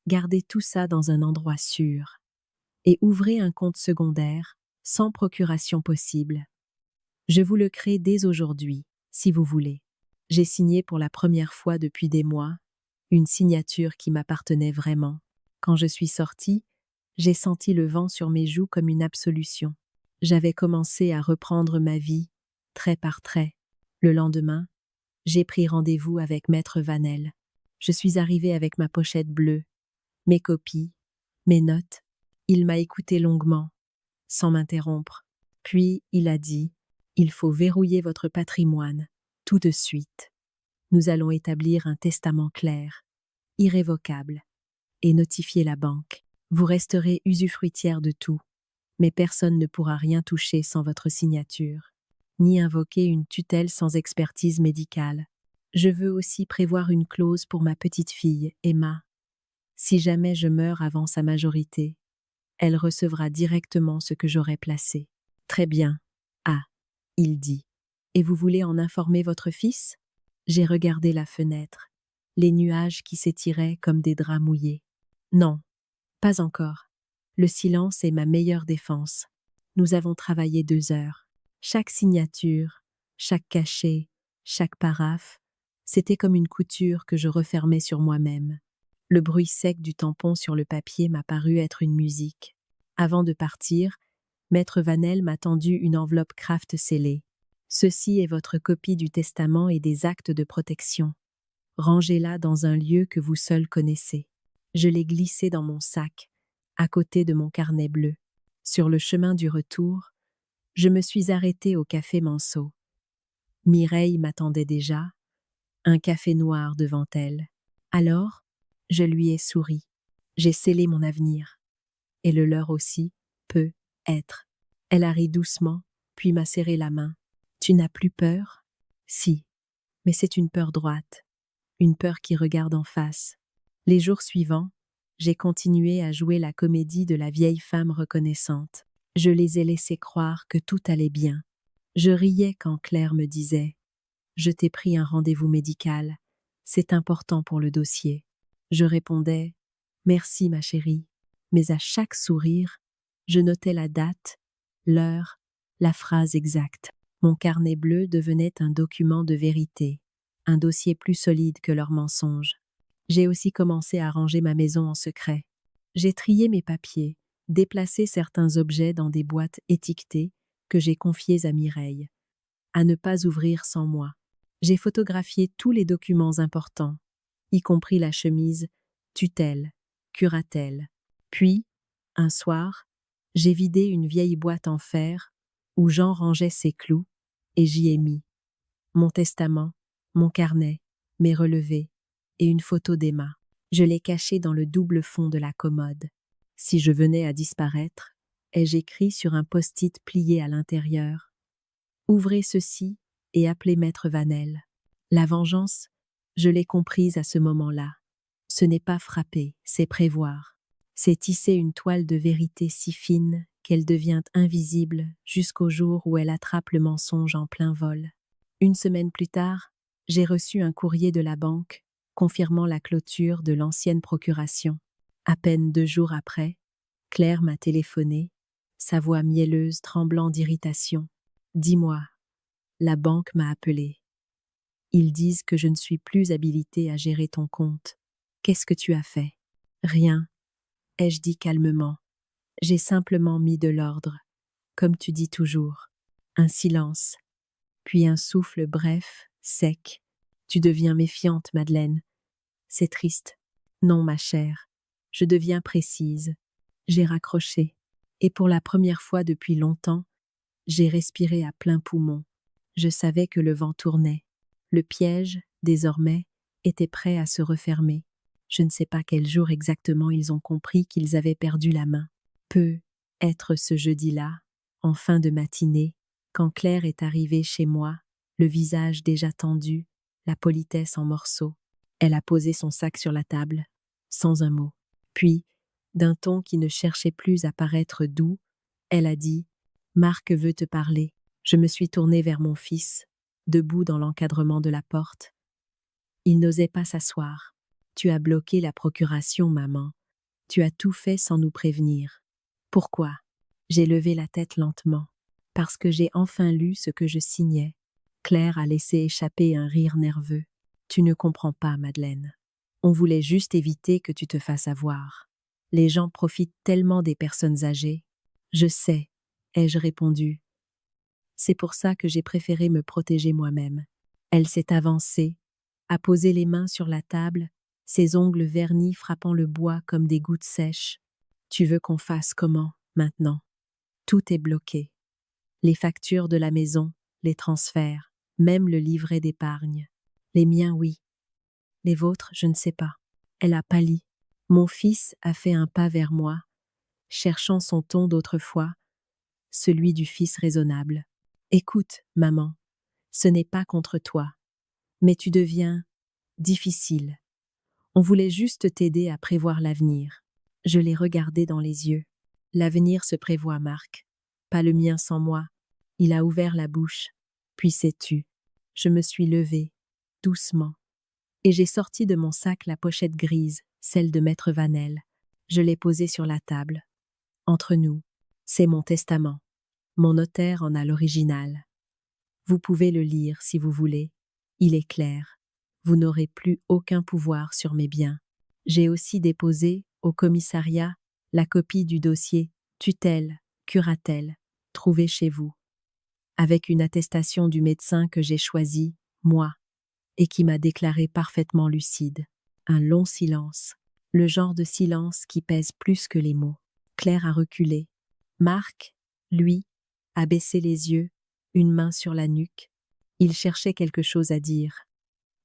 Gardez tout ça dans un endroit sûr. Et ouvrez un compte secondaire, sans procuration possible. Je vous le crée dès aujourd'hui, si vous voulez. J'ai signé pour la première fois depuis des mois, une signature qui m'appartenait vraiment. Quand je suis sortie, j'ai senti le vent sur mes joues comme une absolution. J'avais commencé à reprendre ma vie, trait par trait. Le lendemain, j'ai pris rendez-vous avec Maître Vanel. Je suis arrivée avec ma pochette bleue, mes copies, mes notes. Il m'a écouté longuement, sans m'interrompre. Puis il a dit, « Il faut verrouiller votre patrimoine, tout de suite. Nous allons établir un testament clair, irrévocable, et notifier la banque. Vous resterez usufruitière de tout, mais personne ne pourra rien toucher sans votre signature, ni invoquer une tutelle sans expertise médicale. Je veux aussi prévoir une clause pour ma petite fille, Emma. Si jamais je meurs avant sa majorité, elle recevra directement ce que j'aurai placé. » Très bien. Ah, il dit. Et vous voulez en informer votre fils? J'ai regardé la fenêtre, les nuages qui s'étiraient comme des draps mouillés. Non, pas encore. Le silence est ma meilleure défense. Nous avons travaillé 2 heures. Chaque signature, chaque cachet, chaque paraphe, c'était comme une couture que je refermais sur moi-même. Le bruit sec du tampon sur le papier m'a paru être une musique. Avant de partir, Maître Vanel m'a tendu une enveloppe Kraft scellée. « Ceci est votre copie du testament et des actes de protection. Rangez-la dans un lieu que vous seul connaissez. Je l'ai glissée dans mon sac, à côté de mon carnet bleu. Sur le chemin du retour, je me suis arrêtée au café Manceau. Mireille m'attendait déjà, un café noir devant elle. Alors, je lui ai souri. J'ai scellé mon avenir. Et le leur aussi, peut être. Elle a ri doucement, puis m'a serré la main. Tu n'as plus peur? Si, mais c'est une peur droite, une peur qui regarde en face. Les jours suivants, j'ai continué à jouer la comédie de la vieille femme reconnaissante. Je les ai laissés croire que tout allait bien. Je riais quand Claire me disait « Je t'ai pris un rendez-vous médical, c'est important pour le dossier ». Je répondais « Merci ma chérie », mais à chaque sourire, je notais la date, l'heure, la phrase exacte. Mon carnet bleu devenait un document de vérité, un dossier plus solide que leurs mensonges. J'ai aussi commencé à ranger ma maison en secret. J'ai trié mes papiers, déplacé certains objets dans des boîtes étiquetées que j'ai confiées à Mireille, à ne pas ouvrir sans moi. J'ai photographié tous les documents importants, y compris la chemise tutelle, curatelle. Puis, un soir, j'ai vidé une vieille boîte en fer où Jean rangeait ses clous et j'y ai mis mon testament, mon carnet, mes relevés et une photo d'Emma. Je l'ai cachée dans le double fond de la commode. Si je venais à disparaître, ai-je écrit sur un post-it plié à l'intérieur. Ouvrez ceci et appelez maître Vanel. La vengeance, je l'ai comprise à ce moment-là. Ce n'est pas frapper, c'est prévoir. C'est tisser une toile de vérité si fine qu'elle devient invisible jusqu'au jour où elle attrape le mensonge en plein vol. Une semaine plus tard, j'ai reçu un courrier de la banque confirmant la clôture de l'ancienne procuration. À peine 2 jours après, Claire m'a téléphoné, sa voix mielleuse tremblant d'irritation. « Dis-moi, la banque m'a appelé. Ils disent que je ne suis plus habilitée à gérer ton compte. Qu'est-ce que tu as fait ?»« Rien, » ai-je dit calmement. J'ai simplement mis de l'ordre, comme tu dis toujours. Un silence, puis un souffle bref, sec. « Tu deviens méfiante, Madeleine. C'est triste. » « Non, ma chère, je deviens précise. » J'ai raccroché, et pour la première fois depuis longtemps, j'ai respiré à plein poumon. Je savais que le vent tournait. Le piège, désormais, était prêt à se refermer. Je ne sais pas quel jour exactement ils ont compris qu'ils avaient perdu la main. Peut être ce jeudi-là, en fin de matinée, quand Claire est arrivée chez moi, le visage déjà tendu, la politesse en morceaux. Elle a posé son sac sur la table, sans un mot. Puis, d'un ton qui ne cherchait plus à paraître doux, elle a dit « Marc veut te parler ». Je me suis tournée vers mon fils, debout dans l'encadrement de la porte. Il n'osait pas s'asseoir. « Tu as bloqué la procuration, maman. Tu as tout fait sans nous prévenir. » « Pourquoi ?» J'ai levé la tête lentement. « Parce que j'ai enfin lu ce que je signais. » Claire a laissé échapper un rire nerveux. « Tu ne comprends pas, Madeleine. On voulait juste éviter que tu te fasses avoir. Les gens profitent tellement des personnes âgées. »« Je sais, » ai-je répondu. « C'est pour ça que j'ai préféré me protéger moi-même. » Elle s'est avancée, a posé les mains sur la table, ses ongles vernis frappant le bois comme des gouttes sèches. « Tu veux qu'on fasse comment, maintenant ? Tout est bloqué. Les factures de la maison, les transferts, même le livret d'épargne. Les miens, oui. Les vôtres, je ne sais pas. » Elle a pâli. Mon fils a fait un pas vers moi, cherchant son ton d'autrefois, celui du fils raisonnable. « Écoute, maman, ce n'est pas contre toi, mais tu deviens difficile. On voulait juste t'aider à prévoir l'avenir. » Je l'ai regardé dans les yeux. « L'avenir se prévoit, Marc. Pas le mien sans moi. » Il a ouvert la bouche, puis s'est tu. Je me suis levée, doucement, et j'ai sorti de mon sac la pochette grise, celle de maître Vanel. Je l'ai posée sur la table. Entre nous, c'est mon testament. Mon notaire en a l'original. Vous pouvez le lire si vous voulez. Il est clair. Vous n'aurez plus aucun pouvoir sur mes biens. J'ai aussi déposé, au commissariat, la copie du dossier tutelle, curatelle, trouvé chez vous, avec une attestation du médecin que j'ai choisi, moi. et qui m'a déclaré parfaitement lucide. Un long silence, le genre de silence qui pèse plus que les mots. Claire a reculé. Marc, lui, a baissé les yeux, une main sur la nuque. Il cherchait quelque chose à dire.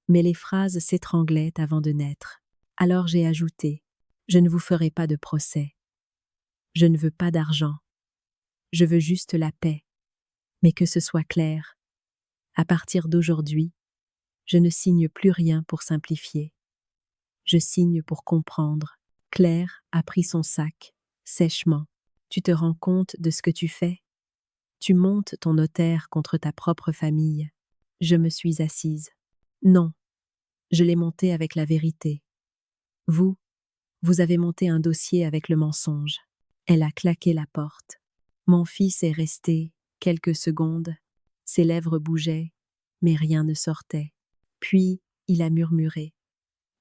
Mais les phrases s'étranglaient avant de naître. Alors j'ai ajouté, « Je ne vous ferai pas de procès. Je ne veux pas d'argent. Je veux juste la paix. Mais que ce soit clair. À partir d'aujourd'hui, je ne signe plus rien pour simplifier. Je signe pour comprendre. » Claire a pris son sac, sèchement. « Tu te rends compte de ce que tu fais? Tu montes ton notaire contre ta propre famille. » Je me suis assise. « Non, je l'ai monté avec la vérité. Vous, vous avez monté un dossier avec le mensonge. » Elle a claqué la porte. Mon fils est resté quelques secondes. Ses lèvres bougeaient, mais rien ne sortait. Puis, il a murmuré,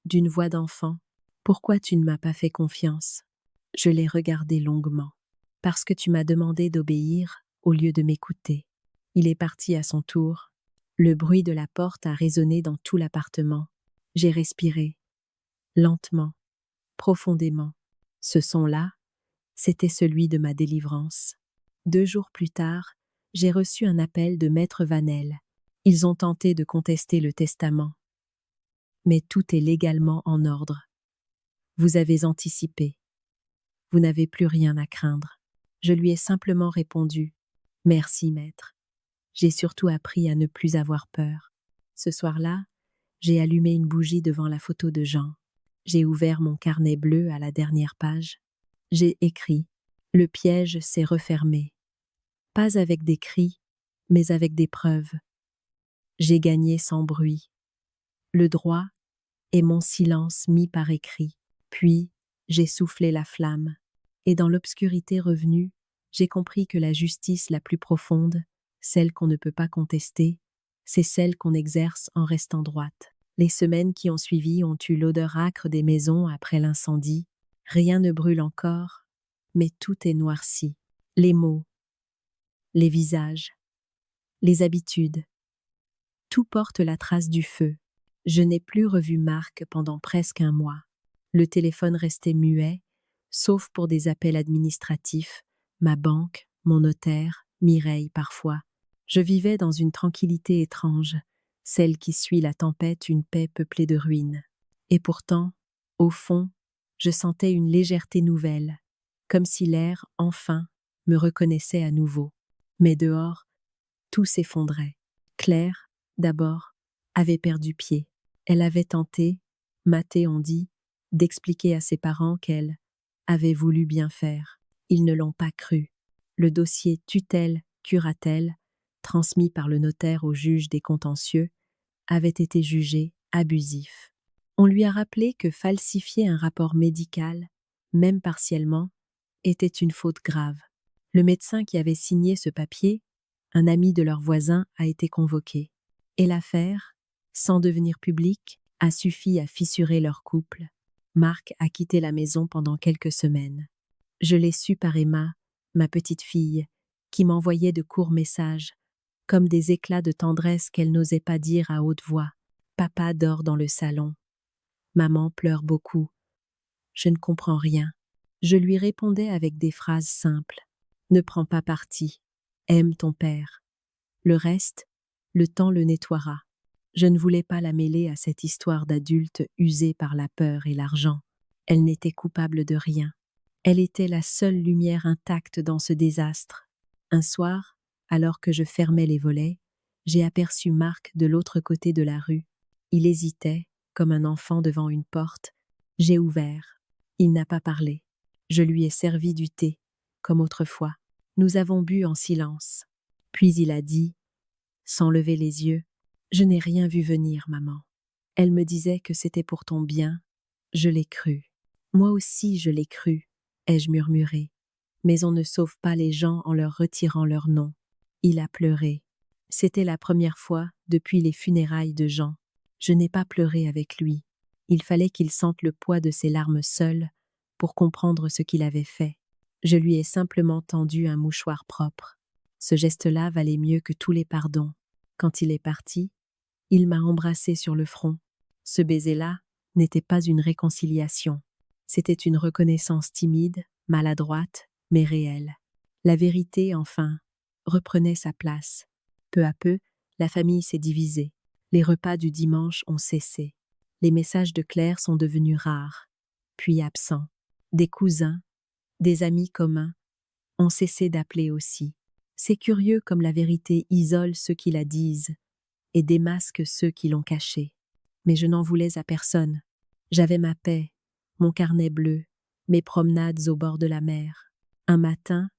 d'une voix d'enfant, « Pourquoi tu ne m'as pas fait confiance ?» Je l'ai regardé longuement. « Parce que tu m'as demandé d'obéir au lieu de m'écouter. » Il est parti à son tour. Le bruit de la porte a résonné dans tout l'appartement. J'ai respiré, lentement, profondément. Ce son-là, c'était celui de ma délivrance. 2 jours plus tard, j'ai reçu un appel de Maître Vanel. Ils ont tenté de contester le testament. Mais tout est légalement en ordre. Vous avez anticipé. Vous n'avez plus rien à craindre. Je lui ai simplement répondu, « Merci, maître. » J'ai surtout appris à ne plus avoir peur. Ce soir-là, j'ai allumé une bougie devant la photo de Jean. J'ai ouvert mon carnet bleu à la dernière page. J'ai écrit, « Le piège s'est refermé. » Pas avec des cris, mais avec des preuves. J'ai gagné sans bruit. Le droit et mon silence mis par écrit. Puis, j'ai soufflé la flamme. Et dans l'obscurité revenue, j'ai compris que la justice la plus profonde, celle qu'on ne peut pas contester, c'est celle qu'on exerce en restant droite. Les semaines qui ont suivi ont eu l'odeur âcre des maisons après l'incendie. Rien ne brûle encore, mais tout est noirci. Les mots, les visages, les habitudes. Tout porte la trace du feu. Je n'ai plus revu Marc pendant presque 1 mois. Le téléphone restait muet, sauf pour des appels administratifs, ma banque, mon notaire, Mireille parfois. Je vivais dans une tranquillité étrange, celle qui suit la tempête, une paix peuplée de ruines. Et pourtant, au fond, je sentais une légèreté nouvelle, comme si l'air, enfin, me reconnaissait à nouveau. Mais dehors, tout s'effondrait. Claire, d'abord, avait perdu pied. Elle avait tenté, Mathé on dit, d'expliquer à ses parents qu'elle avait voulu bien faire. Ils ne l'ont pas cru. Le dossier tutelle-curatelle, transmis par le notaire au juge des contentieux, avait été jugé abusif. On lui a rappelé que falsifier un rapport médical, même partiellement, était une faute grave. Le médecin qui avait signé ce papier, un ami de leur voisin, a été convoqué. Et l'affaire, sans devenir publique, a suffi à fissurer leur couple. Marc a quitté la maison pendant quelques semaines. Je l'ai su par Emma, ma petite fille, qui m'envoyait de courts messages, comme des éclats de tendresse qu'elle n'osait pas dire à haute voix. Papa dort dans le salon. Maman pleure beaucoup. Je ne comprends rien. Je lui répondais avec des phrases simples. Ne prends pas parti. Aime ton père. Le reste, le temps le nettoiera. Je ne voulais pas la mêler à cette histoire d'adulte usée par la peur et l'argent. Elle n'était coupable de rien. Elle était la seule lumière intacte dans ce désastre. Un soir, alors que je fermais les volets, j'ai aperçu Marc de l'autre côté de la rue. Il hésitait, comme un enfant devant une porte. J'ai ouvert. Il n'a pas parlé. Je lui ai servi du thé, comme autrefois. Nous avons bu en silence. Puis il a dit, sans lever les yeux, « Je n'ai rien vu venir, maman. Elle me disait que c'était pour ton bien. Je l'ai cru. Moi aussi je l'ai cru, ai-je murmuré. Mais on ne sauve pas les gens en leur retirant leur nom. » Il a pleuré. C'était la première fois depuis les funérailles de Jean. Je n'ai pas pleuré avec lui. Il fallait qu'il sente le poids de ses larmes seul pour comprendre ce qu'il avait fait. Je lui ai simplement tendu un mouchoir propre. Ce geste-là valait mieux que tous les pardons. Quand il est parti, Il m'a embrassé sur le front. Ce baiser-là n'était pas une réconciliation. C'était une reconnaissance timide, maladroite, mais réelle. La vérité, enfin, reprenait sa place. Peu à peu, la famille s'est divisée. Les repas du dimanche ont cessé. Les messages de Claire sont devenus rares, puis absents. Des cousins, des amis communs ont cessé d'appeler aussi. C'est curieux comme la vérité isole ceux qui la disent et démasque ceux qui l'ont cachée. Mais je n'en voulais à personne. J'avais ma paix, mon carnet bleu, mes promenades au bord de la mer. Un matin,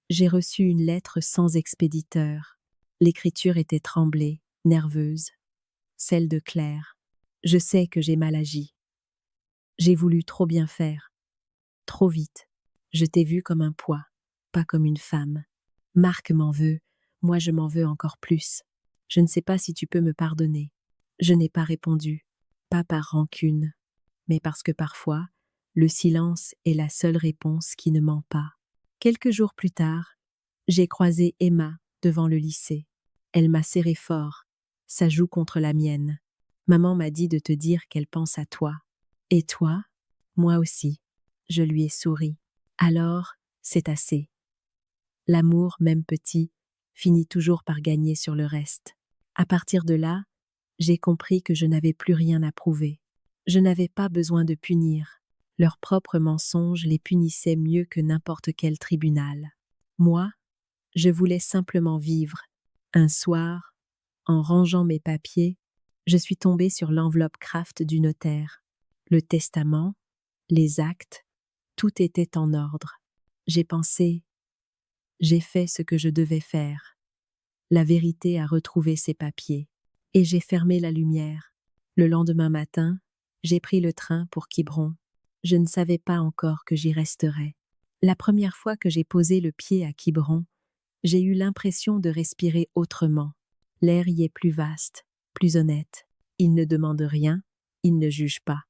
j'ai reçu une lettre sans expéditeur. L'écriture était tremblée, nerveuse, celle de Claire. Je sais que j'ai mal agi. J'ai voulu trop bien faire, trop vite. Je t'ai vue comme un poids, pas comme une femme. Marc m'en veut, moi je m'en veux encore plus. Je ne sais pas si tu peux me pardonner. Je n'ai pas répondu, pas par rancune, mais parce que parfois, le silence est la seule réponse qui ne ment pas. Quelques jours plus tard, j'ai croisé Emma devant le lycée. Elle m'a serré fort, sa joue contre la mienne. Maman m'a dit de te dire qu'elle pense à toi. Et toi? Moi aussi. Je lui ai souri. Alors, c'est assez. L'amour, même petit, finit toujours par gagner sur le reste. À partir de là, j'ai compris que je n'avais plus rien à prouver. Je n'avais pas besoin de punir. Leurs propres mensonges les punissaient mieux que n'importe quel tribunal. Moi, je voulais simplement vivre. Un soir, en rangeant mes papiers, je suis tombée sur l'enveloppe Kraft du notaire. Le testament, les actes, tout était en ordre. J'ai pensé, j'ai fait ce que je devais faire. La vérité a retrouvé ses papiers. Et j'ai fermé la lumière. Le lendemain matin, j'ai pris le train pour Quiberon. Je ne savais pas encore que j'y resterais. La première fois que j'ai posé le pied à Quiberon, j'ai eu l'impression de respirer autrement. L'air y est plus vaste, plus honnête. Il ne demande rien, il ne juge pas.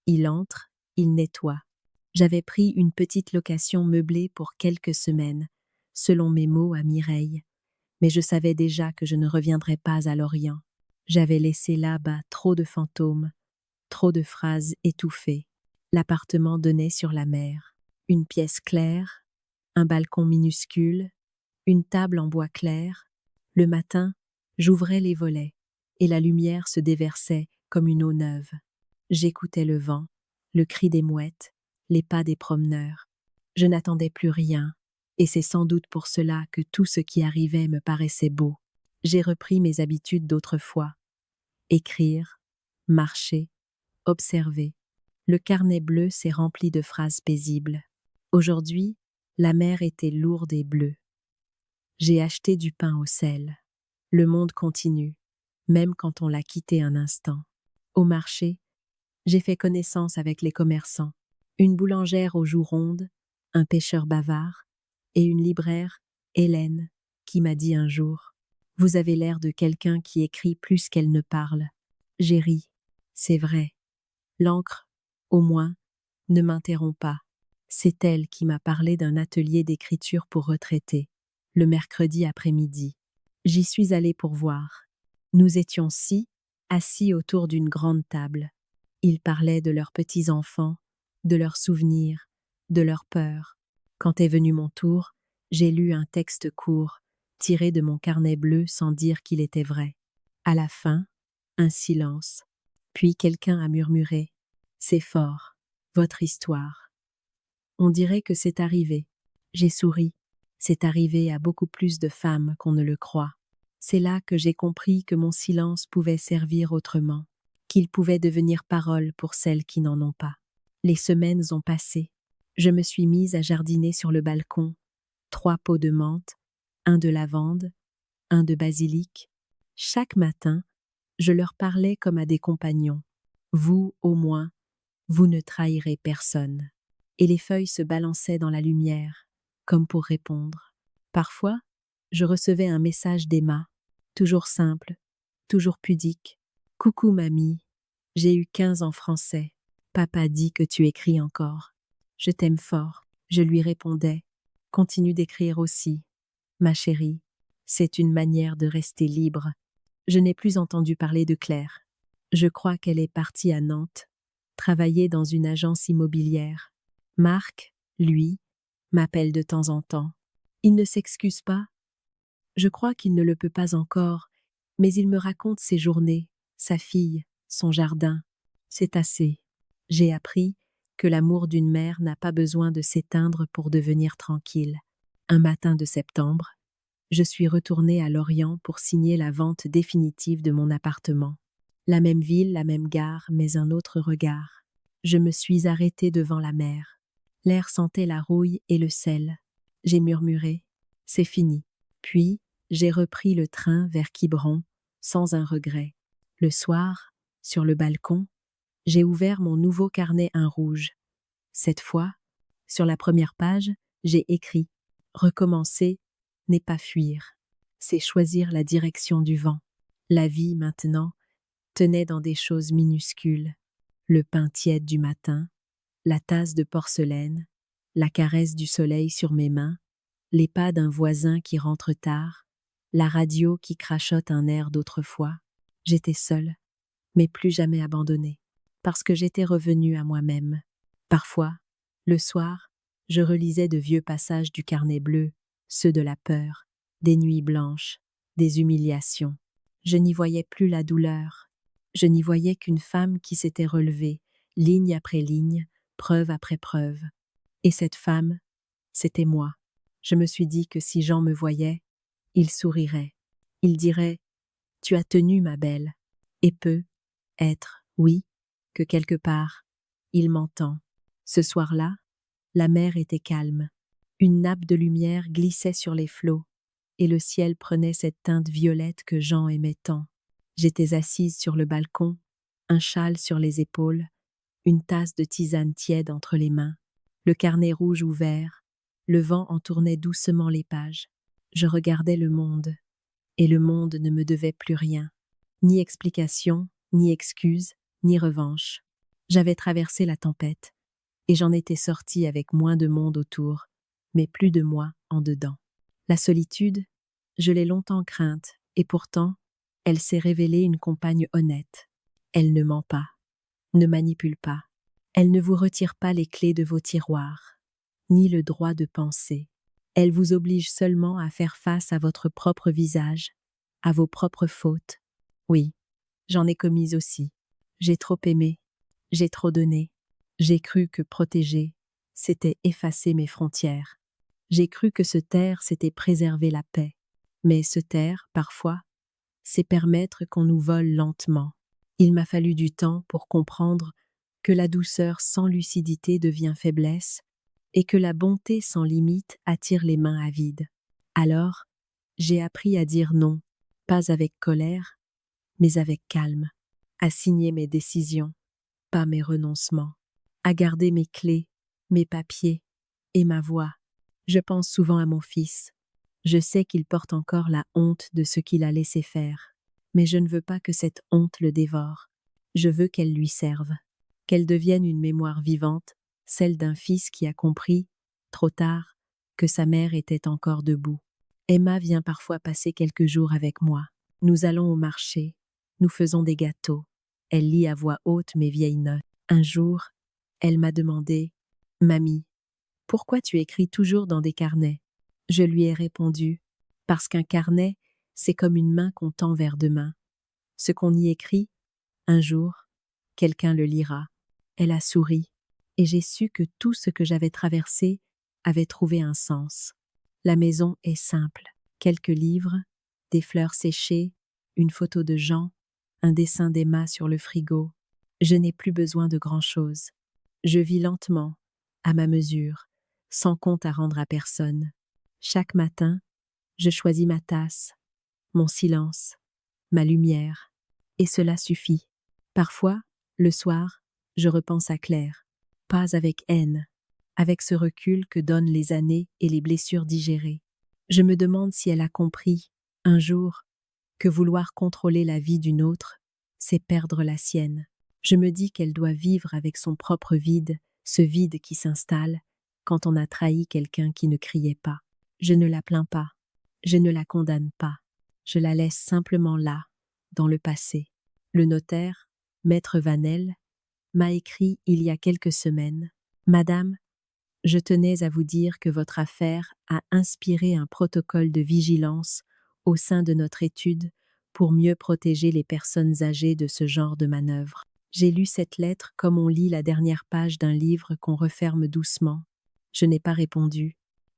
Il entre, il nettoie. J'avais pris une petite location meublée pour quelques semaines, selon mes mots à Mireille. Mais je savais déjà que je ne reviendrais pas à Lorient. J'avais laissé là-bas trop de fantômes, trop de phrases étouffées. L'appartement donnait sur la mer. Une pièce claire, un balcon minuscule, une table en bois clair. Le matin, j'ouvrais les volets, et la lumière se déversait comme une eau neuve. J'écoutais le vent, le cri des mouettes, les pas des promeneurs. Je n'attendais plus rien, et c'est sans doute pour cela que tout ce qui arrivait me paraissait beau. J'ai repris mes habitudes d'autrefois. Écrire, marcher, observer. Le carnet bleu s'est rempli de phrases paisibles. Aujourd'hui, la mer était lourde et bleue. J'ai acheté du pain au sel. Le monde continue, même quand on l'a quitté un instant. Au marché, j'ai fait connaissance avec les commerçants. Une boulangère aux joues rondes, un pêcheur bavard et une libraire, Hélène, qui m'a dit un jour « Vous avez l'air de quelqu'un qui écrit plus qu'elle ne parle. » J'ai ri. C'est vrai. L'encre, au moins, ne m'interrompt pas. C'est elle qui m'a parlé d'un atelier d'écriture pour retraités, le mercredi après-midi. J'y suis allée pour voir. Nous étions assis autour d'une grande table. Ils parlaient de leurs petits-enfants, de leurs souvenirs, de leurs peurs. Quand est venu mon tour, j'ai lu un texte court, tiré de mon carnet bleu sans dire qu'il était vrai. À la fin, un silence. Puis quelqu'un a murmuré « C'est fort, votre histoire. » On dirait que c'est arrivé. J'ai souri. C'est arrivé à beaucoup plus de femmes qu'on ne le croit. C'est là que j'ai compris que mon silence pouvait servir autrement, qu'il pouvait devenir parole pour celles qui n'en ont pas. Les semaines ont passé. Je me suis mise à jardiner sur le balcon. 3 pots de menthe, un de lavande, un de basilic. Chaque matin, je leur parlais comme à des compagnons. Vous, au moins, vous ne trahirez personne. Et les feuilles se balançaient dans la lumière, comme pour répondre. Parfois, je recevais un message d'Emma, toujours simple, toujours pudique. « Coucou mamie, j'ai eu 15 en français. Papa dit que tu écris encore. Je t'aime fort. » Je lui répondais. « Continue d'écrire aussi. Ma chérie, c'est une manière de rester libre. Je n'ai plus entendu parler de Claire. Je crois qu'elle est partie à Nantes, travailler dans une agence immobilière. Marc, lui, m'appelle de temps en temps. Il ne s'excuse pas. Je crois qu'il ne le peut pas encore, mais il me raconte ses journées, sa fille, son jardin. C'est assez. J'ai appris que l'amour d'une mère n'a pas besoin de s'éteindre pour devenir tranquille. Un matin de septembre, je suis retournée à Lorient pour signer la vente définitive de mon appartement. La même ville, la même gare, mais un autre regard. Je me suis arrêtée devant la mer. L'air sentait la rouille et le sel. J'ai murmuré « C'est fini ». Puis, j'ai repris le train vers Quiberon, sans un regret. Le soir, sur le balcon, j'ai ouvert mon nouveau carnet un rouge. Cette fois, sur la première page, j'ai écrit « Recommencer n'est pas fuir, c'est choisir la direction du vent ». La vie, maintenant, tenait dans des choses minuscules. Le pain tiède du matin, la tasse de porcelaine, la caresse du soleil sur mes mains, les pas d'un voisin qui rentre tard, la radio qui crachote un air d'autrefois. J'étais seule, mais plus jamais abandonnée, parce que j'étais revenue à moi-même. Parfois, le soir, je relisais de vieux passages du carnet bleu, ceux de la peur, des nuits blanches, des humiliations. Je n'y voyais plus la douleur. Je n'y voyais qu'une femme qui s'était relevée, ligne après ligne, preuve après preuve. Et cette femme, c'était moi. Je me suis dit que si Jean me voyait, il sourirait. Il dirait « Tu as tenu, ma belle », et peut être, oui, que quelque part, il m'entend. Ce soir-là, la mer était calme. Une nappe de lumière glissait sur les flots, et le ciel prenait cette teinte violette que Jean aimait tant. J'étais assise sur le balcon, un châle sur les épaules, une tasse de tisane tiède entre les mains, le carnet rouge ouvert, le vent en tournait doucement les pages. Je regardais le monde, et le monde ne me devait plus rien. Ni explication, ni excuse, ni revanche. J'avais traversé la tempête, et j'en étais sortie avec moins de monde autour, mais plus de moi en dedans. La solitude, je l'ai longtemps crainte, et pourtant, elle s'est révélée une compagne honnête. Elle ne ment pas, ne manipule pas. Elle ne vous retire pas les clés de vos tiroirs, ni le droit de penser. Elle vous oblige seulement à faire face à votre propre visage, à vos propres fautes. Oui, j'en ai commis aussi. J'ai trop aimé, j'ai trop donné. J'ai cru que protéger, c'était effacer mes frontières. J'ai cru que se taire, c'était préserver la paix. Mais se taire, parfois, c'est permettre qu'on nous vole lentement. Il m'a fallu du temps pour comprendre que la douceur sans lucidité devient faiblesse et que la bonté sans limite attire les mains avides. Alors, j'ai appris à dire non, pas avec colère, mais avec calme, à signer mes décisions, pas mes renoncements, à garder mes clés, mes papiers et ma voix. Je pense souvent à mon fils. Je sais qu'il porte encore la honte de ce qu'il a laissé faire, mais je ne veux pas que cette honte le dévore. Je veux qu'elle lui serve, qu'elle devienne une mémoire vivante, celle d'un fils qui a compris, trop tard, que sa mère était encore debout. Emma vient parfois passer quelques jours avec moi. Nous allons au marché, nous faisons des gâteaux. Elle lit à voix haute mes vieilles notes. Un jour, elle m'a demandé « Mamie, pourquoi tu écris toujours dans des carnets ?» Je lui ai répondu « Parce qu'un carnet, c'est comme une main qu'on tend vers demain. Ce qu'on y écrit, un jour, quelqu'un le lira. » Elle a souri, et j'ai su que tout ce que j'avais traversé avait trouvé un sens. La maison est simple. Quelques livres, des fleurs séchées, une photo de Jean, un dessin d'Emma sur le frigo. Je n'ai plus besoin de grand-chose. Je vis lentement, à ma mesure, sans compte à rendre à personne. Chaque matin, je choisis ma tasse, mon silence, ma lumière, et cela suffit. Parfois, le soir, je repense à Claire, pas avec haine, avec ce recul que donnent les années et les blessures digérées. Je me demande si elle a compris, un jour, que vouloir contrôler la vie d'une autre, c'est perdre la sienne. Je me dis qu'elle doit vivre avec son propre vide, ce vide qui s'installe quand on a trahi quelqu'un qui ne criait pas. Je ne la plains pas, je ne la condamne pas, je la laisse simplement là, dans le passé. Le notaire, maître Vanel, m'a écrit il y a quelques semaines. Madame, je tenais à vous dire que votre affaire a inspiré un protocole de vigilance au sein de notre étude pour mieux protéger les personnes âgées de ce genre de manœuvre. J'ai lu cette lettre comme on lit la dernière page d'un livre qu'on referme doucement. Je n'ai pas répondu.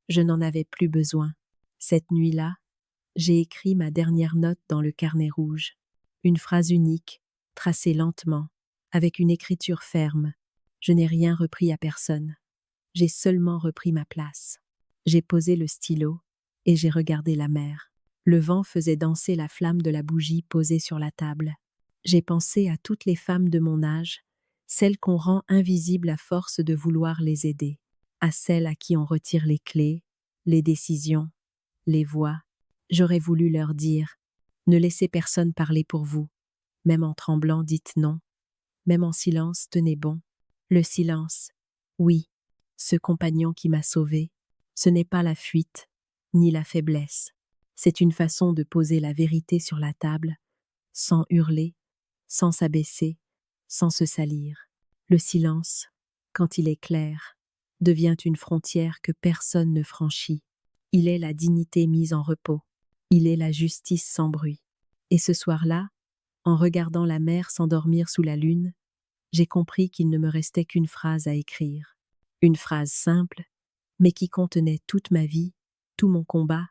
Je n'en avais plus besoin. Cette nuit-là, j'ai écrit ma dernière note dans le carnet rouge. Une phrase unique, tracée lentement, avec une écriture ferme. Je n'ai rien repris à personne. J'ai seulement repris ma place. J'ai posé le stylo et j'ai regardé la mer. Le vent faisait danser la flamme de la bougie posée sur la table. J'ai pensé à toutes les femmes de mon âge, celles qu'on rend invisibles à force de vouloir les aider, à celles à qui on retire les clés, les décisions, les voix. J'aurais voulu leur dire « Ne laissez personne parler pour vous. Même en tremblant, dites non. Même en silence, tenez bon. » Le silence. Oui, ce compagnon qui m'a sauvé, ce n'est pas la fuite, ni la faiblesse. C'est une façon de poser la vérité sur la table, sans hurler, sans s'abaisser, sans se salir. Le silence, quand il est clair, devient une frontière que personne ne franchit. Il est la dignité mise en repos. Il est la justice sans bruit. Et ce soir-là, en regardant la mer s'endormir sous la lune, j'ai compris qu'il ne me restait qu'une phrase à écrire. Une phrase simple, mais qui contenait toute ma vie, tout mon combat,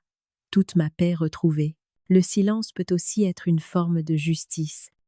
toute ma paix retrouvée. Le silence peut aussi être une forme de justice.